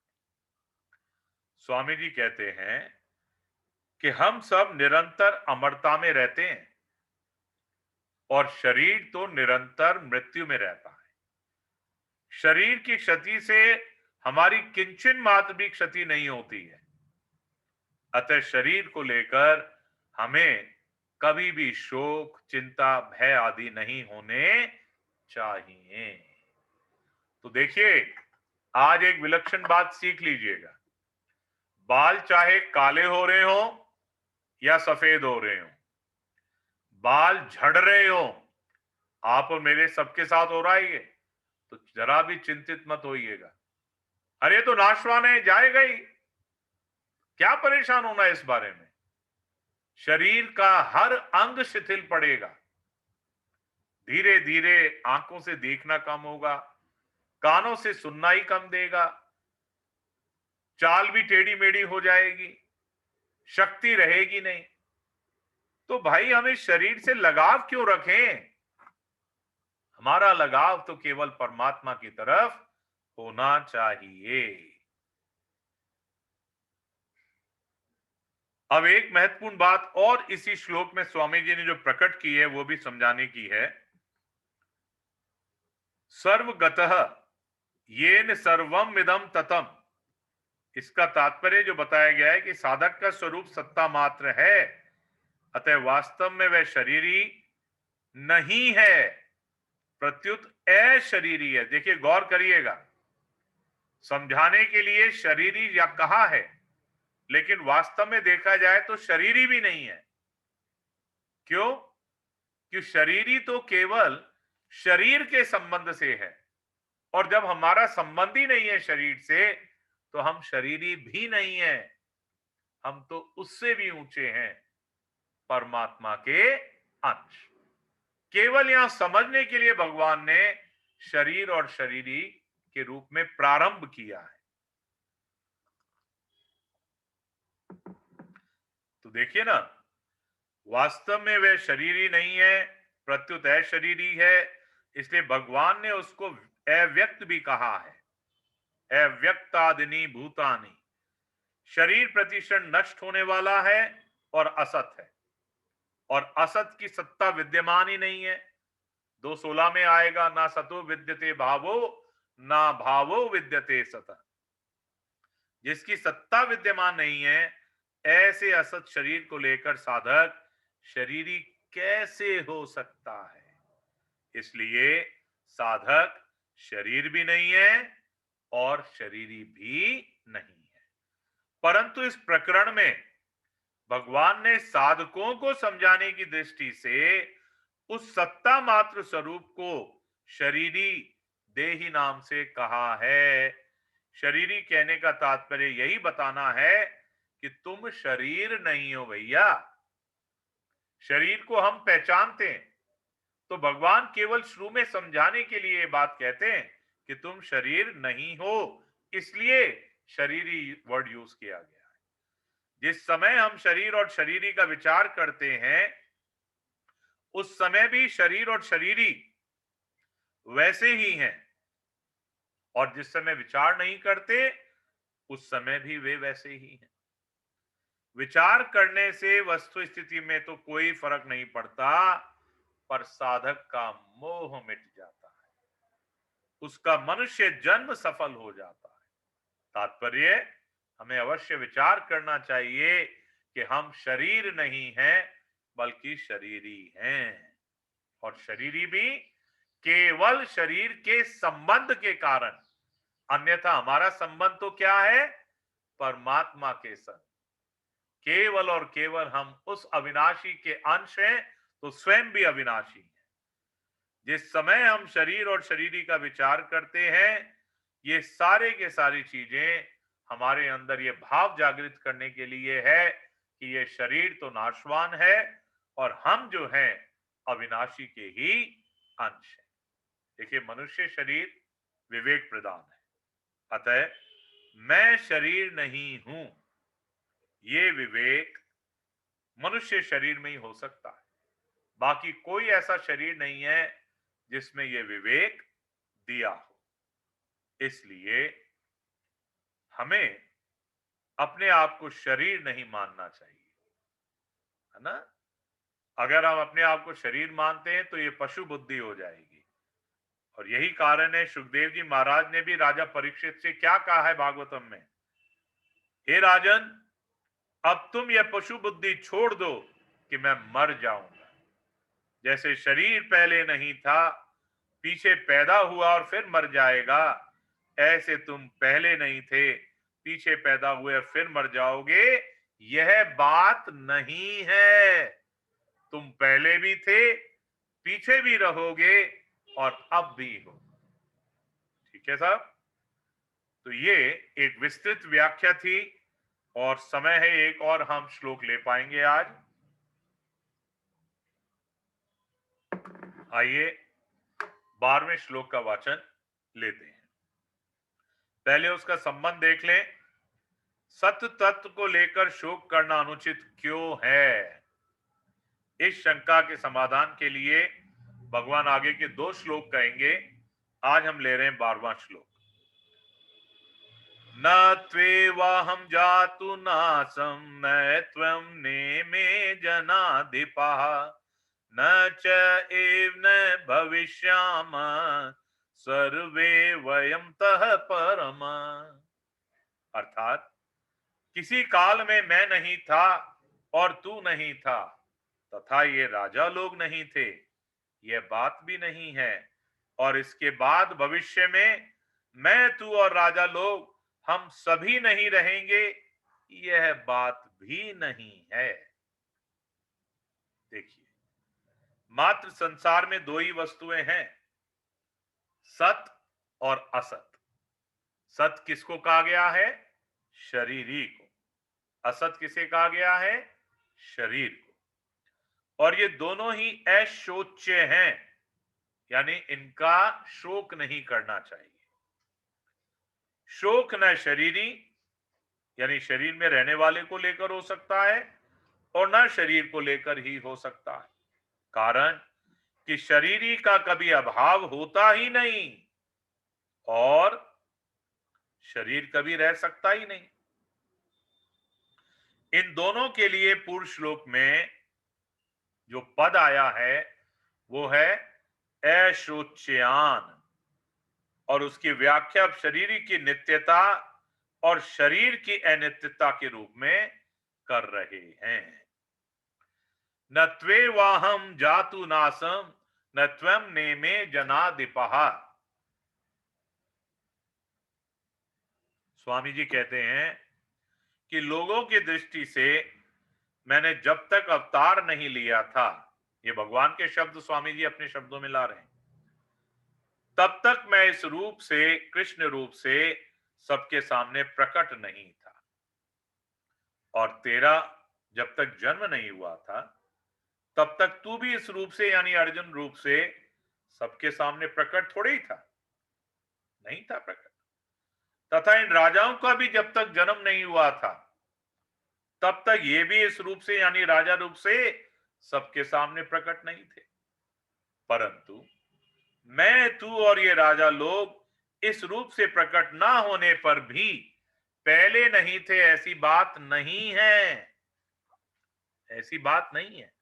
स्वामी जी कहते हैं कि हम सब निरंतर अमरता में रहते हैं, और शरीर तो निरंतर मृत्यु में रहता है। शरीर की क्षति से हमारी किंचन मात्र भी क्षति नहीं होती है। अतः शरीर को लेकर हमें कभी भी शोक, चिंता, भय आदि नहीं होने चाहिए। तो देखिए, आज एक विलक्षण बात सीख लीजिएगा। बाल चाहे काले हो रहे हो या सफेद हो रहे हो, बाल झड़ रहे हो, आप और मेरे सबके साथ हो रहा है ये, तो जरा भी चिंतित मत होइएगा। अरे तो नाशवान है, जाएगा ही, क्या परेशान होना है इस बारे में। शरीर का हर अंग शिथिल पड़ेगा, धीरे धीरे आंखों से देखना कम होगा, कानों से सुनना ही कम देगा, चाल भी टेढ़ी मेढ़ी हो जाएगी, शक्ति रहेगी नहीं। तो भाई हम इस शरीर से लगाव क्यों रखें? हमारा लगाव तो केवल परमात्मा की तरफ होना चाहिए। अब एक महत्वपूर्ण बात और इसी श्लोक में स्वामी जी ने जो प्रकट की है वो भी समझाने की है। सर्वगतः येन सर्वम इदम ततम, इसका तात्पर्य जो बताया गया है कि साधक का स्वरूप सत्ता मात्र है, अतः वास्तव में वह शरीरी नहीं है, प्रत्युत अशरीरी है। देखिए गौर करिएगा, समझाने के लिए शरीरी या कहा है, लेकिन वास्तव में देखा जाए तो शरीरी भी नहीं है। क्यों? कि शरीरी तो केवल शरीर के संबंध से है, और जब हमारा संबंध ही नहीं है शरीर से, तो हम शरीरी भी नहीं है, हम तो उससे भी ऊंचे हैं, परमात्मा के अंश। केवल यहां समझने के लिए भगवान ने शरीर और शरीरी के रूप में प्रारंभ किया है। तो देखिए ना, वास्तव में वह शरीरी नहीं है, प्रत्युत अशरीरी है, इसलिए भगवान ने उसको अव्यक्त भी कहा है। अव्यक्तादिनी भूतानि, शरीर प्रतिक्षण नष्ट होने वाला है और असत है, और असत की सत्ता विद्यमान ही नहीं है। 2:16 में आएगा, ना सतो विद्यते भावो ना भावो विद्यते सत। जिसकी सत्ता विद्यमान नहीं है, ऐसे असत शरीर को लेकर साधक शरीरी कैसे हो सकता है? इसलिए साधक शरीर भी नहीं है और शरीरी भी नहीं है। परंतु इस प्रकरण में भगवान ने साधकों को समझाने की दृष्टि से उस सत्ता मात्र स्वरूप को शरीरी देही नाम से कहा है। शरीरी कहने का तात्पर्य यही बताना है कि तुम शरीर नहीं हो भैया। शरीर को हम पहचानते हैं, तो भगवान केवल शुरू में समझाने के लिए ये बात कहते हैं कि तुम शरीर नहीं हो, इसलिए शरीरी वर्ड यूज किया गया है। जिस समय हम शरीर और शरीरी का विचार करते हैं, उस समय भी शरीर और शरीरी वैसे ही हैं, और जिस समय विचार नहीं करते उस समय भी वे वैसे ही हैं। विचार करने से वस्तु स्थिति में तो कोई फर्क नहीं पड़ता, पर साधक का मोह मिट जाता है, उसका मनुष्य जन्म सफल हो जाता है। तात्पर्य, हमें अवश्य विचार करना चाहिए कि हम शरीर नहीं हैं बल्कि शरीरी हैं, और शरीरी भी केवल शरीर के संबंध के कारण। अन्यथा हमारा संबंध तो क्या है? परमात्मा के संग। केवल और केवल हम उस अविनाशी के अंश हैं, तो स्वयं भी अविनाशी हैं। जिस समय हम शरीर और शरीरी का विचार करते हैं, ये सारे के सारी चीजें हमारे अंदर ये भाव जागृत करने के लिए है कि ये शरीर तो नाशवान है और हम जो हैं अविनाशी के ही अंश हैं। देखिए, मनुष्य शरीर विवेक प्रदान है, अतः मैं शरीर नहीं हूं, ये विवेक मनुष्य शरीर में ही हो सकता है। बाकी कोई ऐसा शरीर नहीं है जिसमें यह विवेक दिया हो। इसलिए हमें अपने आप को शरीर नहीं मानना चाहिए, है ना? अगर हम अपने आप को शरीर मानते हैं तो ये पशु बुद्धि हो जाएगी। और यही कारण है, सुखदेव जी महाराज ने भी राजा परीक्षित से क्या कहा है भागवतम में, हे राजन, अब तुम यह पशु बुद्धि छोड़ दो कि मैं मर जाऊंगा। जैसे शरीर पहले नहीं था, पीछे पैदा हुआ और फिर मर जाएगा, ऐसे तुम पहले नहीं थे, पीछे पैदा हुए और फिर मर जाओगे। यह बात नहीं है, तुम पहले भी थे, पीछे भी रहोगे और अब भी हो। ठीक है साहब। तो ये एक विस्तृत व्याख्या थी और समय है एक और हम श्लोक ले पाएंगे आज। आइए 12वें श्लोक का वाचन लेते हैं। पहले उसका संबंध देख लें। सत्य तत्व को लेकर शोक करना अनुचित क्यों है? इस शंका के समाधान के लिए भगवान आगे के 2 श्लोक कहेंगे। आज हम ले रहे हैं 12वां श्लोक। न त्वेवाहं जातु नासं न त्वं नेमे जनाधिपः न च एव न भविष्यामः सर्वे वयं तः परम। अर्थात किसी काल में मैं नहीं था और तू नहीं था, तथा ये राजा लोग नहीं थे, यह बात भी नहीं है, और इसके बाद भविष्य में मैं, तू और राजा लोग हम सभी नहीं रहेंगे, यह बात भी नहीं है। देखिए, मात्र संसार में 2 ही वस्तुएं हैं, सत और असत। सत किसको कहा गया है? शरीरी को। असत किसे कहा गया है? शरीर को। और ये दोनों ही अशोच्य हैं, यानी इनका शोक नहीं करना चाहिए। शोक न शरीरी, यानी शरीर में रहने वाले को लेकर हो सकता है और न शरीर को लेकर ही हो सकता है। कारण कि शरीरी का कभी अभाव होता ही नहीं और शरीर कभी रह सकता ही नहीं। इन दोनों के लिए पूर्व श्लोक में जो पद आया है वो है अशोच्यान, और उसकी व्याख्या शरीर की नित्यता और शरीर की अनित्यता के रूप में कर रहे हैं। न त्वेवाहं जातु नासं न त्वं नेमे जनाधिपः। स्वामी जी कहते हैं कि लोगों की दृष्टि से मैंने जब तक अवतार नहीं लिया था, ये भगवान के शब्द स्वामी जी अपने शब्दों में ला रहे हैं, तब तक मैं इस रूप से, कृष्ण रूप से सबके सामने प्रकट नहीं था। और तेरा जब तक जन्म नहीं हुआ था तब तक तू भी इस रूप से, यानी अर्जुन रूप से सबके सामने प्रकट थोड़े ही था, नहीं था प्रकट। तथा इन राजाओं का भी जब तक जन्म नहीं हुआ था तब तक ये भी इस रूप से, यानी राजा रूप से सबके सामने प्रकट नहीं थे। परंतु मैं, तू और ये राजा लोग इस रूप से प्रकट ना होने पर भी पहले नहीं थे, ऐसी बात नहीं है। ऐसी बात नहीं है।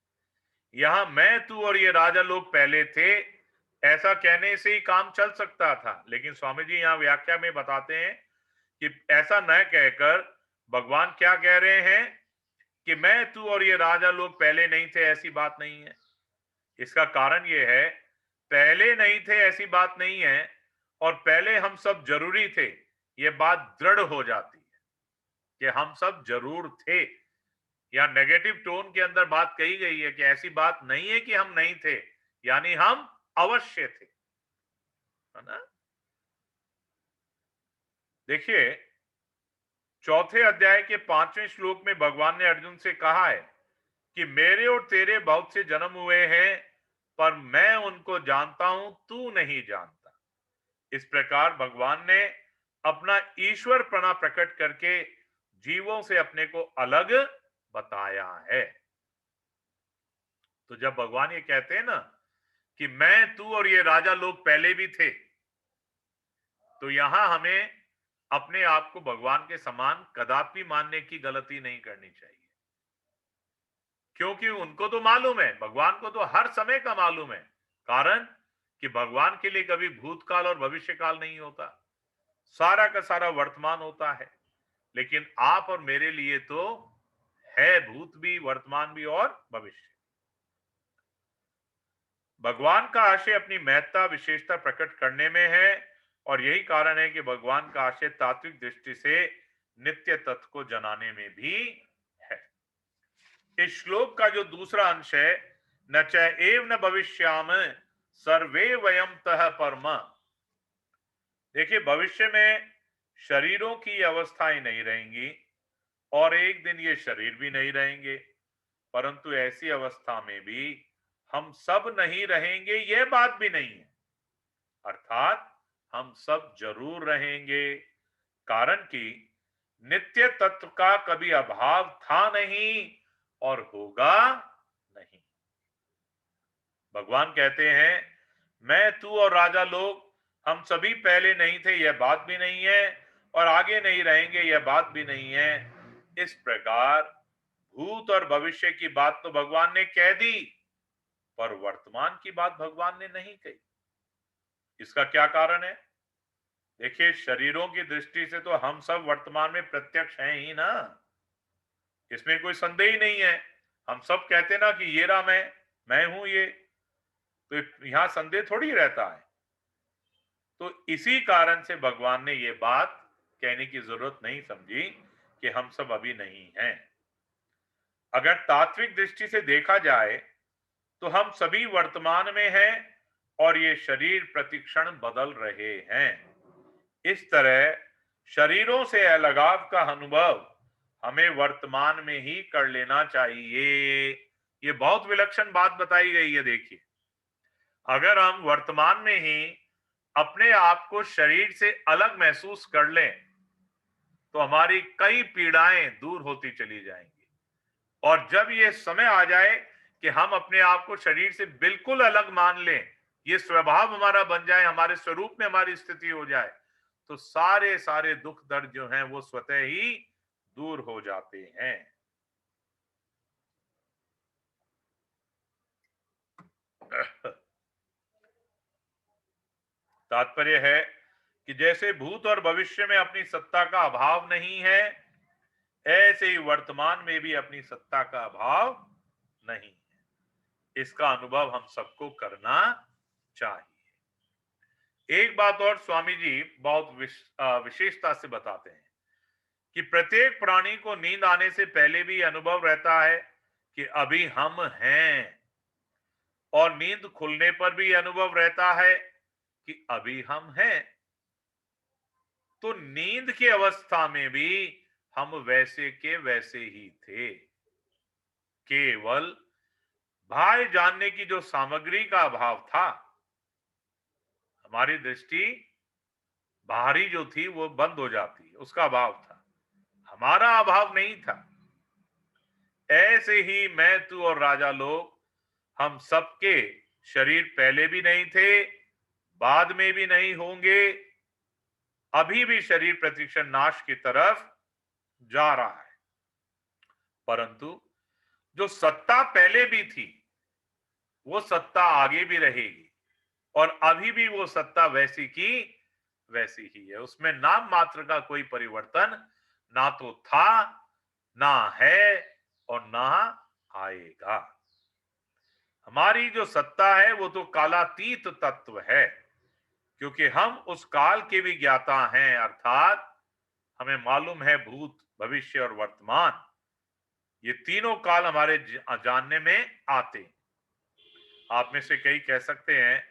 यहां मैं, तू और ये राजा लोग पहले थे, ऐसा कहने से ही काम चल सकता था, लेकिन स्वामी जी यहां व्याख्या में बताते हैं कि ऐसा न कहकर भगवान क्या कह रहे हैं कि मैं, तू और ये राजा लोग पहले नहीं थे, ऐसी बात नहीं है। इसका कारण ये है, पहले नहीं थे ऐसी बात नहीं है और पहले हम सब जरूरी थे, ये बात दृढ़ हो जाती है कि हम सब जरूर थे। या नेगेटिव टोन के अंदर बात कही गई है कि ऐसी बात नहीं है कि हम नहीं थे, यानी हम अवश्य थे, है ना। देखिए, चौथे अध्याय के 5वें श्लोक में भगवान ने अर्जुन से कहा है कि मेरे और तेरे बहुत से जन्म हुए हैं, पर मैं उनको जानता हूं, तू नहीं जानता। इस प्रकार भगवान ने अपना ईश्वरपना प्रकट करके जीवों से अपने को अलग बताया है। तो जब भगवान ये कहते हैं ना कि मैं, तू और ये राजा लोग पहले भी थे, तो यहां हमें अपने आप को भगवान के समान कदापि मानने की गलती नहीं करनी चाहिए, क्योंकि उनको तो मालूम है, भगवान को तो हर समय का मालूम है। कारण कि भगवान के लिए कभी भूतकाल और भविष्यकाल नहीं होता, सारा का सारा वर्तमान होता है। लेकिन आप और मेरे लिए तो है भूत भी, वर्तमान भी और भविष्य। भगवान का आशय अपनी महत्ता, विशेषता प्रकट करने में है, और यही कारण है कि भगवान का आशय तात्विक दृष्टि से नित्य तत्व को जनाने में भी है। इस श्लोक का जो दूसरा अंश है, न च एव न भविष्याम सर्वे वयम तह परम। देखिए, भविष्य में शरीरों की अवस्थाएं नहीं रहेंगी और एक दिन ये शरीर भी नहीं रहेंगे, परंतु ऐसी अवस्था में भी हम सब नहीं रहेंगे, यह बात भी नहीं है। अर्थात हम सब जरूर रहेंगे, कारण कि नित्य तत्व का कभी अभाव था नहीं और होगा नहीं। भगवान कहते हैं, मैं, तू और राजा लोग, हम सभी पहले नहीं थे, यह बात भी नहीं है, और आगे नहीं रहेंगे, यह बात भी नहीं है। इस प्रकार भूत और भविष्य की बात तो भगवान ने कह दी, पर वर्तमान की बात भगवान ने नहीं कही। इसका क्या कारण है? देखिए, शरीरों की दृष्टि से तो हम सब वर्तमान में प्रत्यक्ष हैं ही ना, इसमें कोई संदेह ही नहीं है। हम सब कहते ना कि ये रहा मैं हूं ये, तो यहां संदेह थोड़ी रहता है। तो इसी कारण से भगवान ने ये बात कहने की जरूरत नहीं समझी कि हम सब अभी नहीं हैं। अगर तात्विक दृष्टि से देखा जाए तो हम सभी वर्तमान में हैं और ये शरीर प्रतिक्षण बदल रहे हैं। इस तरह शरीरों से अलगाव का अनुभव हमें वर्तमान में ही कर लेना चाहिए। ये बहुत विलक्षण बात बताई गई है। देखिए, अगर हम वर्तमान में ही अपने आप को शरीर से अलग महसूस कर लें तो हमारी कई पीड़ाएं दूर होती चली जाएंगी। और जब ये समय आ जाए कि हम अपने आप को शरीर से बिल्कुल अलग मान लें, ये स्वभाव हमारा बन जाए, हमारे स्वरूप में हमारी स्थिति हो जाए, तो सारे सारे दुख दर्द जो हैं वो स्वतः ही दूर हो जाते हैं। तात्पर्य है कि जैसे भूत और भविष्य में अपनी सत्ता का अभाव नहीं है, ऐसे ही वर्तमान में भी अपनी सत्ता का अभाव नहीं है। इसका अनुभव हम सबको करना चाहिए। एक बात और स्वामी जी बहुत विशेषता से बताते हैं कि प्रत्येक प्राणी को नींद आने से पहले भी अनुभव रहता है कि अभी हम हैं, और नींद खुलने पर भी अनुभव रहता है कि अभी हम हैं। तो नींद की अवस्था में भी हम वैसे के वैसे ही थे, केवल बाह्य जानने की जो सामग्री का अभाव था, हमारी दृष्टि बाहरी जो थी वो बंद हो जाती, उसका अभाव था, हमारा अभाव नहीं था। ऐसे ही मैं, तू और राजा लोग, हम सबके शरीर पहले भी नहीं थे, बाद में भी नहीं होंगे, अभी भी शरीर प्रतिक्षण नाश की तरफ जा रहा है। परंतु जो सत्ता पहले भी थी वो सत्ता आगे भी रहेगी, और अभी भी वो सत्ता वैसी की वैसी ही है। उसमें नाम मात्र का कोई परिवर्तन ना तो था, ना है, और ना आएगा। हमारी जो सत्ता है वो तो कालातीत तत्व है, क्योंकि हम उस काल के भी ज्ञाता हैं। अर्थात हमें मालूम है भूत, भविष्य और वर्तमान, ये तीनों काल हमारे जानने में आते। आप में से कई कह सकते हैं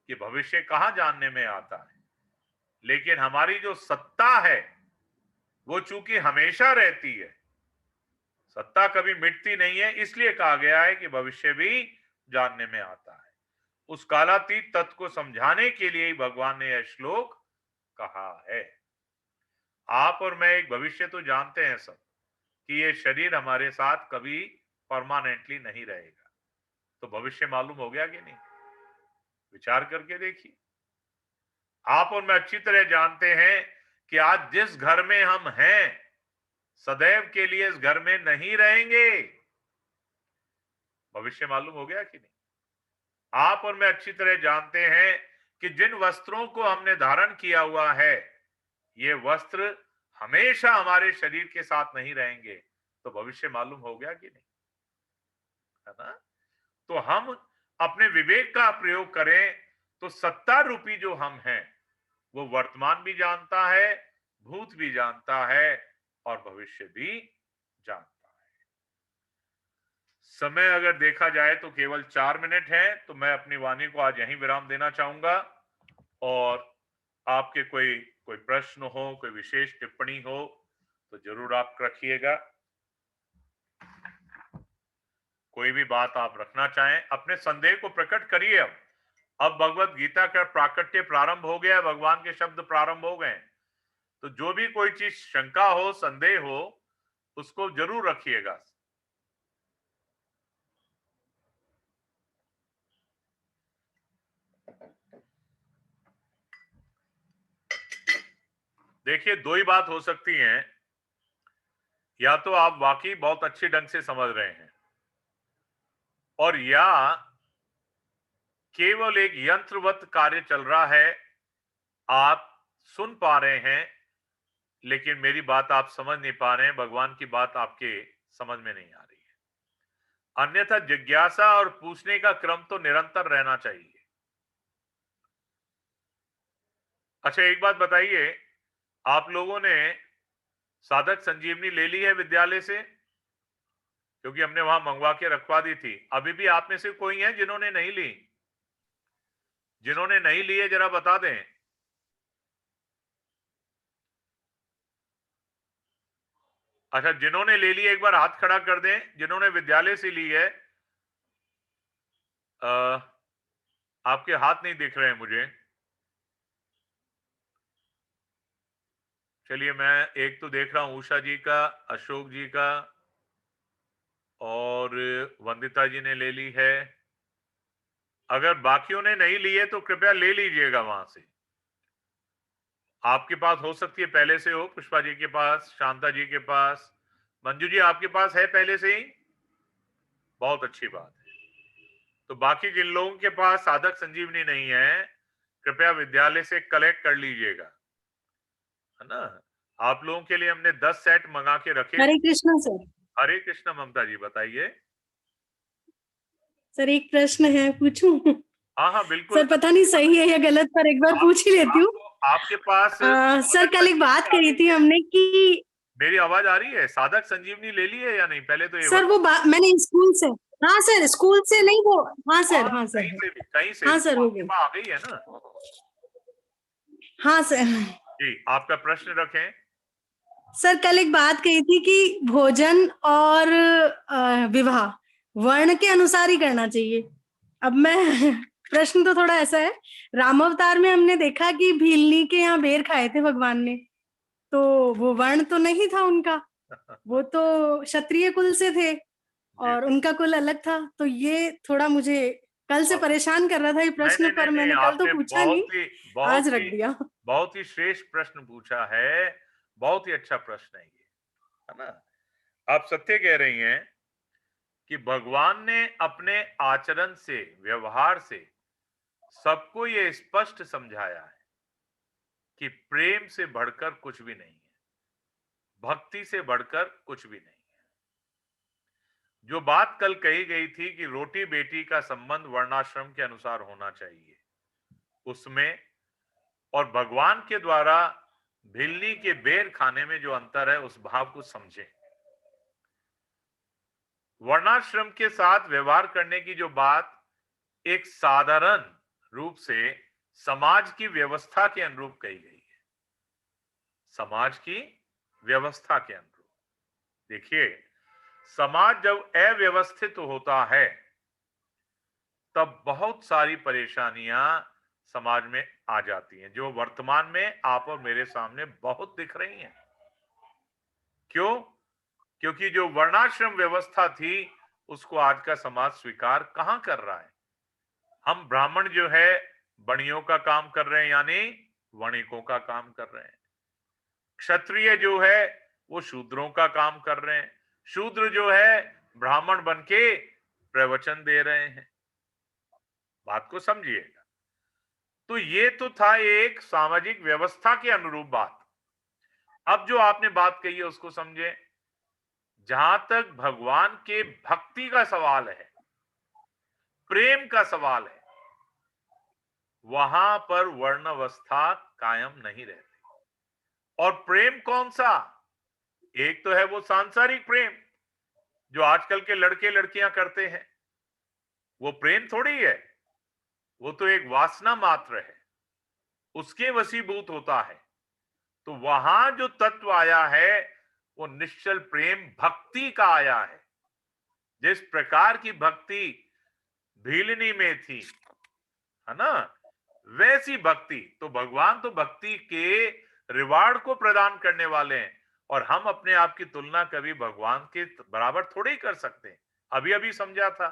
कि भविष्य कहाँ जानने में आता है, लेकिन हमारी जो सत्ता है वो चूंकि हमेशा रहती है, सत्ता कभी मिटती नहीं है, इसलिए कहा गया है कि भविष्य भी जानने में आता है। उस कालातीत तत्व को समझाने के लिए ही भगवान ने यह श्लोक कहा है। आप और मैं एक भविष्य तो जानते हैं सब, कि ये शरीर हमारे साथ कभी परमानेंटली नहीं रहेगा। तो भविष्य मालूम हो गया कि नहीं? विचार करके देखिए। आप और मैं अच्छी तरह जानते हैं कि आज जिस घर में हम हैं, सदैव के लिए इस घर में नहीं रहेंगे। भविष्य मालूम हो गया कि नहीं? आप और मैं अच्छी तरह जानते हैं कि जिन वस्त्रों को हमने धारण किया हुआ है, ये वस्त्र हमेशा हमारे शरीर के साथ नहीं रहेंगे। तो भविष्य मालूम हो गया कि नहीं? है ना? तो हम अपने विवेक का प्रयोग करें तो सत्ता रूपी जो हम हैं वो वर्तमान भी जानता है, भूत भी जानता है, और भविष्य भी जानता है। समय अगर देखा जाए तो केवल 4 मिनट है, तो मैं अपनी वाणी को आज यहीं विराम देना चाहूंगा। और आपके कोई कोई प्रश्न हो, कोई विशेष टिप्पणी हो, तो जरूर आप रखिएगा। कोई भी बात आप रखना चाहें, अपने संदेह को प्रकट करिए। अब भगवत गीता का प्राकट्य प्रारंभ हो गया है, भगवान के शब्द प्रारंभ हो गए। तो जो भी कोई चीज शंका हो, संदेह हो, उसको जरूर रखिएगा। देखिए, दो ही बात हो सकती है, या तो आप वाकई बहुत अच्छे ढंग से समझ रहे हैं, और या केवल एक यंत्रवत कार्य चल रहा है। आप सुन पा रहे हैं, लेकिन मेरी बात आप समझ नहीं पा रहे हैं, भगवान की बात आपके समझ में नहीं आ रही है। अन्यथा जिज्ञासा और पूछने का क्रम तो निरंतर रहना चाहिए। अच्छा, एक बात बताइए, आप लोगों ने साधक संजीवनी ले ली है विद्यालय से? क्योंकि हमने वहां मंगवा के रखवा दी थी। अभी भी आप में से कोई है जिन्होंने नहीं ली? जिन्होंने नहीं ली है जरा बता दें। अच्छा, जिन्होंने ले ली एक बार हाथ खड़ा कर दें, जिन्होंने विद्यालय से ली है। आपके हाथ नहीं दिख रहे हैं मुझे। चलिए, मैं एक तो देख रहा हूं, उषा जी का, अशोक जी का, और वंदिता जी ने ले ली है। अगर बाकियों ने नहीं ली है तो कृपया ले लीजिएगा वहां से। आपके पास हो सकती है पहले से हो, पुष्पा जी के पास, शांता जी के पास, मंजू जी आपके पास है पहले से ही, बहुत अच्छी बात है। तो बाकी जिन लोगों के पास साधक संजीवनी नहीं है, कृपया विद्यालय से कलेक्ट कर लीजिएगा, है ना। आप लोगों के लिए हमने 10 सेट मंगा के रखे। हरे कृष्णा सर। हरे कृष्ण। ममता जी बताइए। सर एक प्रश्न है, पूछूं? हाँ हाँ बिल्कुल। सर पता नहीं सही है या गलत, पर एक बार पूछ ही लेती हूँ। आपके पास सर साधक कल एक बात संजीवनी आ करी गई थी है? हमने कि मेरी आवाज आ रही है? साधक संजीवनी ले ली है या नहीं, पहले तो ये सर वो बताओ। बात मैंने स्कूल से, हाँ सर स्कूल से नहीं वो, हाँ हाँ, सर, हाँ सर, कहीं से हाँ भी सर वो हो आपके गई, पास आ गई है ना। हाँ सर। जी, आपका प्रश्न रखें। सर कल एक बात कही थी कि भोजन और विवाह वर्ण के अनुसार ही करना चाहिए। अब मैं प्रश्न तो थोड़ा ऐसा है, रामावतार में हमने देखा कि भीलनी के यहाँ बेर खाए थे भगवान ने, तो वो वर्ण तो नहीं था उनका, वो तो क्षत्रिय कुल से थे जी और उनका कुल अलग था। तो ये थोड़ा मुझे कल से अब परेशान कर रहा था ये नहीं प्रश्न, नहीं नहीं पर नहीं, मैंने कल तो आपने पूछा नहीं, आज रख दिया। बहुत ही श्रेष्ठ प्रश्न पूछा है। बहुत ही अच्छा प्रश्न है ये, है ना। आप सत्य कह रही हैं कि भगवान ने अपने आचरण से, व्यवहार से सबको ये स्पष्ट समझाया है कि प्रेम से बढ़कर कुछ भी नहीं है, भक्ति से बढ़कर कुछ भी नहीं है। जो बात कल कही गई थी कि रोटी बेटी का संबंध वर्णाश्रम के अनुसार होना चाहिए, उसमें और भगवान के द्वारा भिल्ली के बेर खाने में जो अंतर है, उस भाव को समझें। वर्णाश्रम के साथ व्यवहार करने की जो बात एक साधारण रूप से समाज की व्यवस्था के अनुरूप कही गई है, समाज की व्यवस्था के अनुरूप। देखिए, समाज जब अव्यवस्थित होता है, तब बहुत सारी परेशानियां समाज में आ जाती हैं, जो वर्तमान में आप और मेरे सामने बहुत दिख रही हैं। क्यों? क्योंकि जो वर्णाश्रम व्यवस्था थी, उसको आज का समाज स्वीकार कहां कर रहा है। हम ब्राह्मण जो है बणियों का काम कर रहे हैं, यानी वणिकों का काम कर रहे हैं। क्षत्रिय जो है वो शूद्रों का काम कर रहे हैं। शूद्र जो है ब्राह्मण बन के प्रवचन दे रहे हैं। बात को समझिएगा। तो ये तो था एक सामाजिक व्यवस्था के अनुरूप बात। अब जो आपने बात कही है उसको समझे। जहां तक भगवान के भक्ति का सवाल है, प्रेम का सवाल है, वहां पर वर्णावस्था कायम नहीं रहती। और प्रेम कौन सा? एक तो है वो सांसारिक प्रेम, जो आजकल के लड़के लड़कियां करते हैं, वो प्रेम थोड़ी है, वो तो एक वासना मात्र है, उसके वशीभूत होता है। तो वहां जो तत्व आया है वो निश्चल प्रेम भक्ति का आया है। जिस प्रकार की भक्ति भीलनी में थी, है ना, वैसी भक्ति। तो भगवान तो भक्ति के रिवार्ड को प्रदान करने वाले हैं, और हम अपने आप की तुलना कभी भगवान के बराबर थोड़ी ही कर सकते हैं। अभी अभी समझा था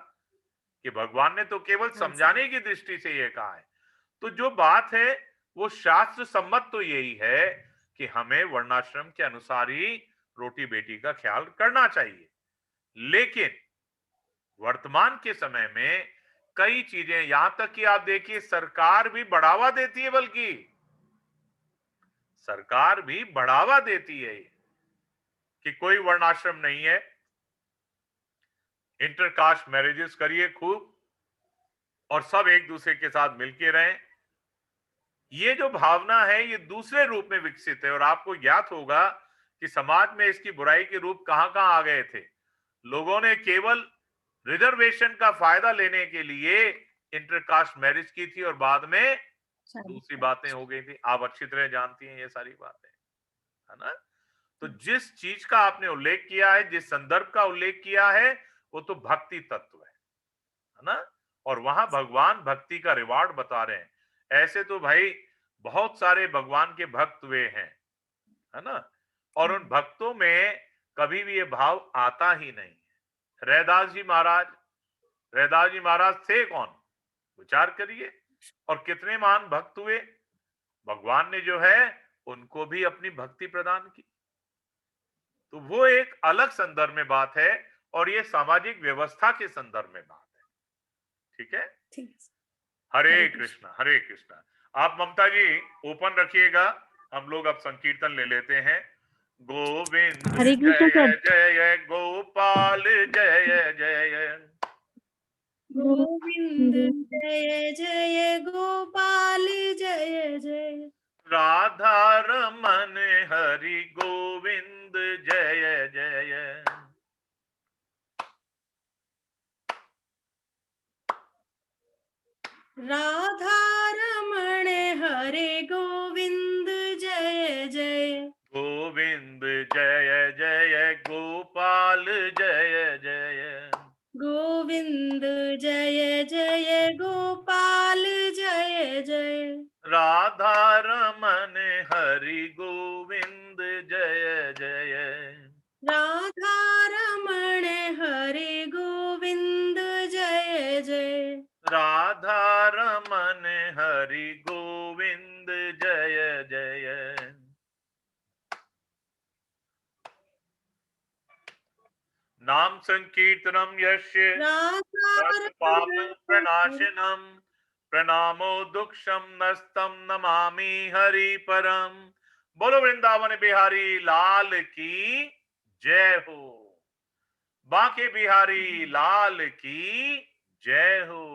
कि भगवान ने तो केवल हाँ सर। समझाने की दृष्टि से ये कहा है। तो जो बात है वो शास्त्र सम्मत तो यही है कि हमें वर्णाश्रम के अनुसार ही रोटी बेटी का ख्याल करना चाहिए। लेकिन वर्तमान के समय में कई चीजें, यहां तक कि आप देखिए सरकार भी बढ़ावा देती है, बल्कि सरकार भी बढ़ावा देती है कि कोई वर्णाश्रम नहीं है, इंटरकास्ट मैरिजेस करिए खूब, और सब एक दूसरे के साथ मिलके रहें। ये जो भावना है ये दूसरे रूप में विकसित है, और आपको ज्ञात होगा कि समाज में इसकी बुराई के रूप कहां कहां आ गए थे। लोगों ने केवल रिजर्वेशन का फायदा लेने के लिए इंटरकास्ट मैरिज की थी, और बाद में दूसरी बातें हो गई थी। आप अच्छी तरह जानती हैं ये सारी बातें, है ना। तो जिस चीज का आपने उल्लेख किया है, जिस संदर्भ का उल्लेख किया है, वो तो भक्ति तत्व है ना। और वहां भगवान भक्ति का रिवार्ड बता रहे हैं। ऐसे तो भाई बहुत सारे भगवान के भक्त हुए हैं, है ना, और उन भक्तों में कभी भी ये भाव आता ही नहीं है। रैदास जी महाराज थे कौन, विचार करिए, और कितने महान भक्त हुए। भगवान ने जो है उनको भी अपनी भक्ति प्रदान की। तो वो एक अलग संदर्भ में बात है, और ये सामाजिक व्यवस्था के संदर्भ में बात है। ठीक है। ठीक है सर। हरे हरे कृष्णा, हरे कृष्णा। आप ममता जी ओपन रखिएगा, हम लोग अब संकीर्तन ले लेते हैं। गोविंद हरे कृष्ण जय सर। जय गोपाल जय जय, गोविंद जय जय गोपाल जय जय। राधा रमन हरि गोविंद जय जय। राधा रमण हरे गोविंद जय जय। गोविंद जय जय गोपाल जय जय, गोविंद जय जय गोपाल जय जय। राधा रमन हरि गोविंद जय जय, राधा रमण हरे गोविंद जय जय। राधा रमन हरि गोविंद जय जय। नाम संकीर्तनम यस्य राधा सर्व पाप रमण प्रणाशनम, प्रणामो दुक्षम नस्तम नमामि हरि परम। बोलो वृंदावन बिहारी लाल की जय हो, बांके बिहारी लाल की जय हो,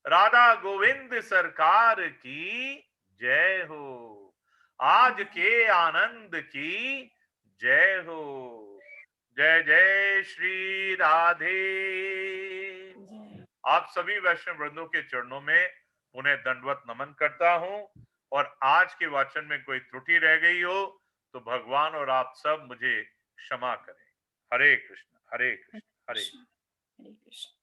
राधा गोविंद सरकार की जय हो, आज के आनंद की जय हो। जय जय श्री राधे। आप सभी वैष्णव वृंदों के चरणों में उन्हें दंडवत नमन करता हूं, और आज के वाचन में कोई त्रुटि रह गई हो तो भगवान और आप सब मुझे क्षमा करें। हरे कृष्ण, हरे कृष्ण, हरे कृष्ण। हरे कृष्ण।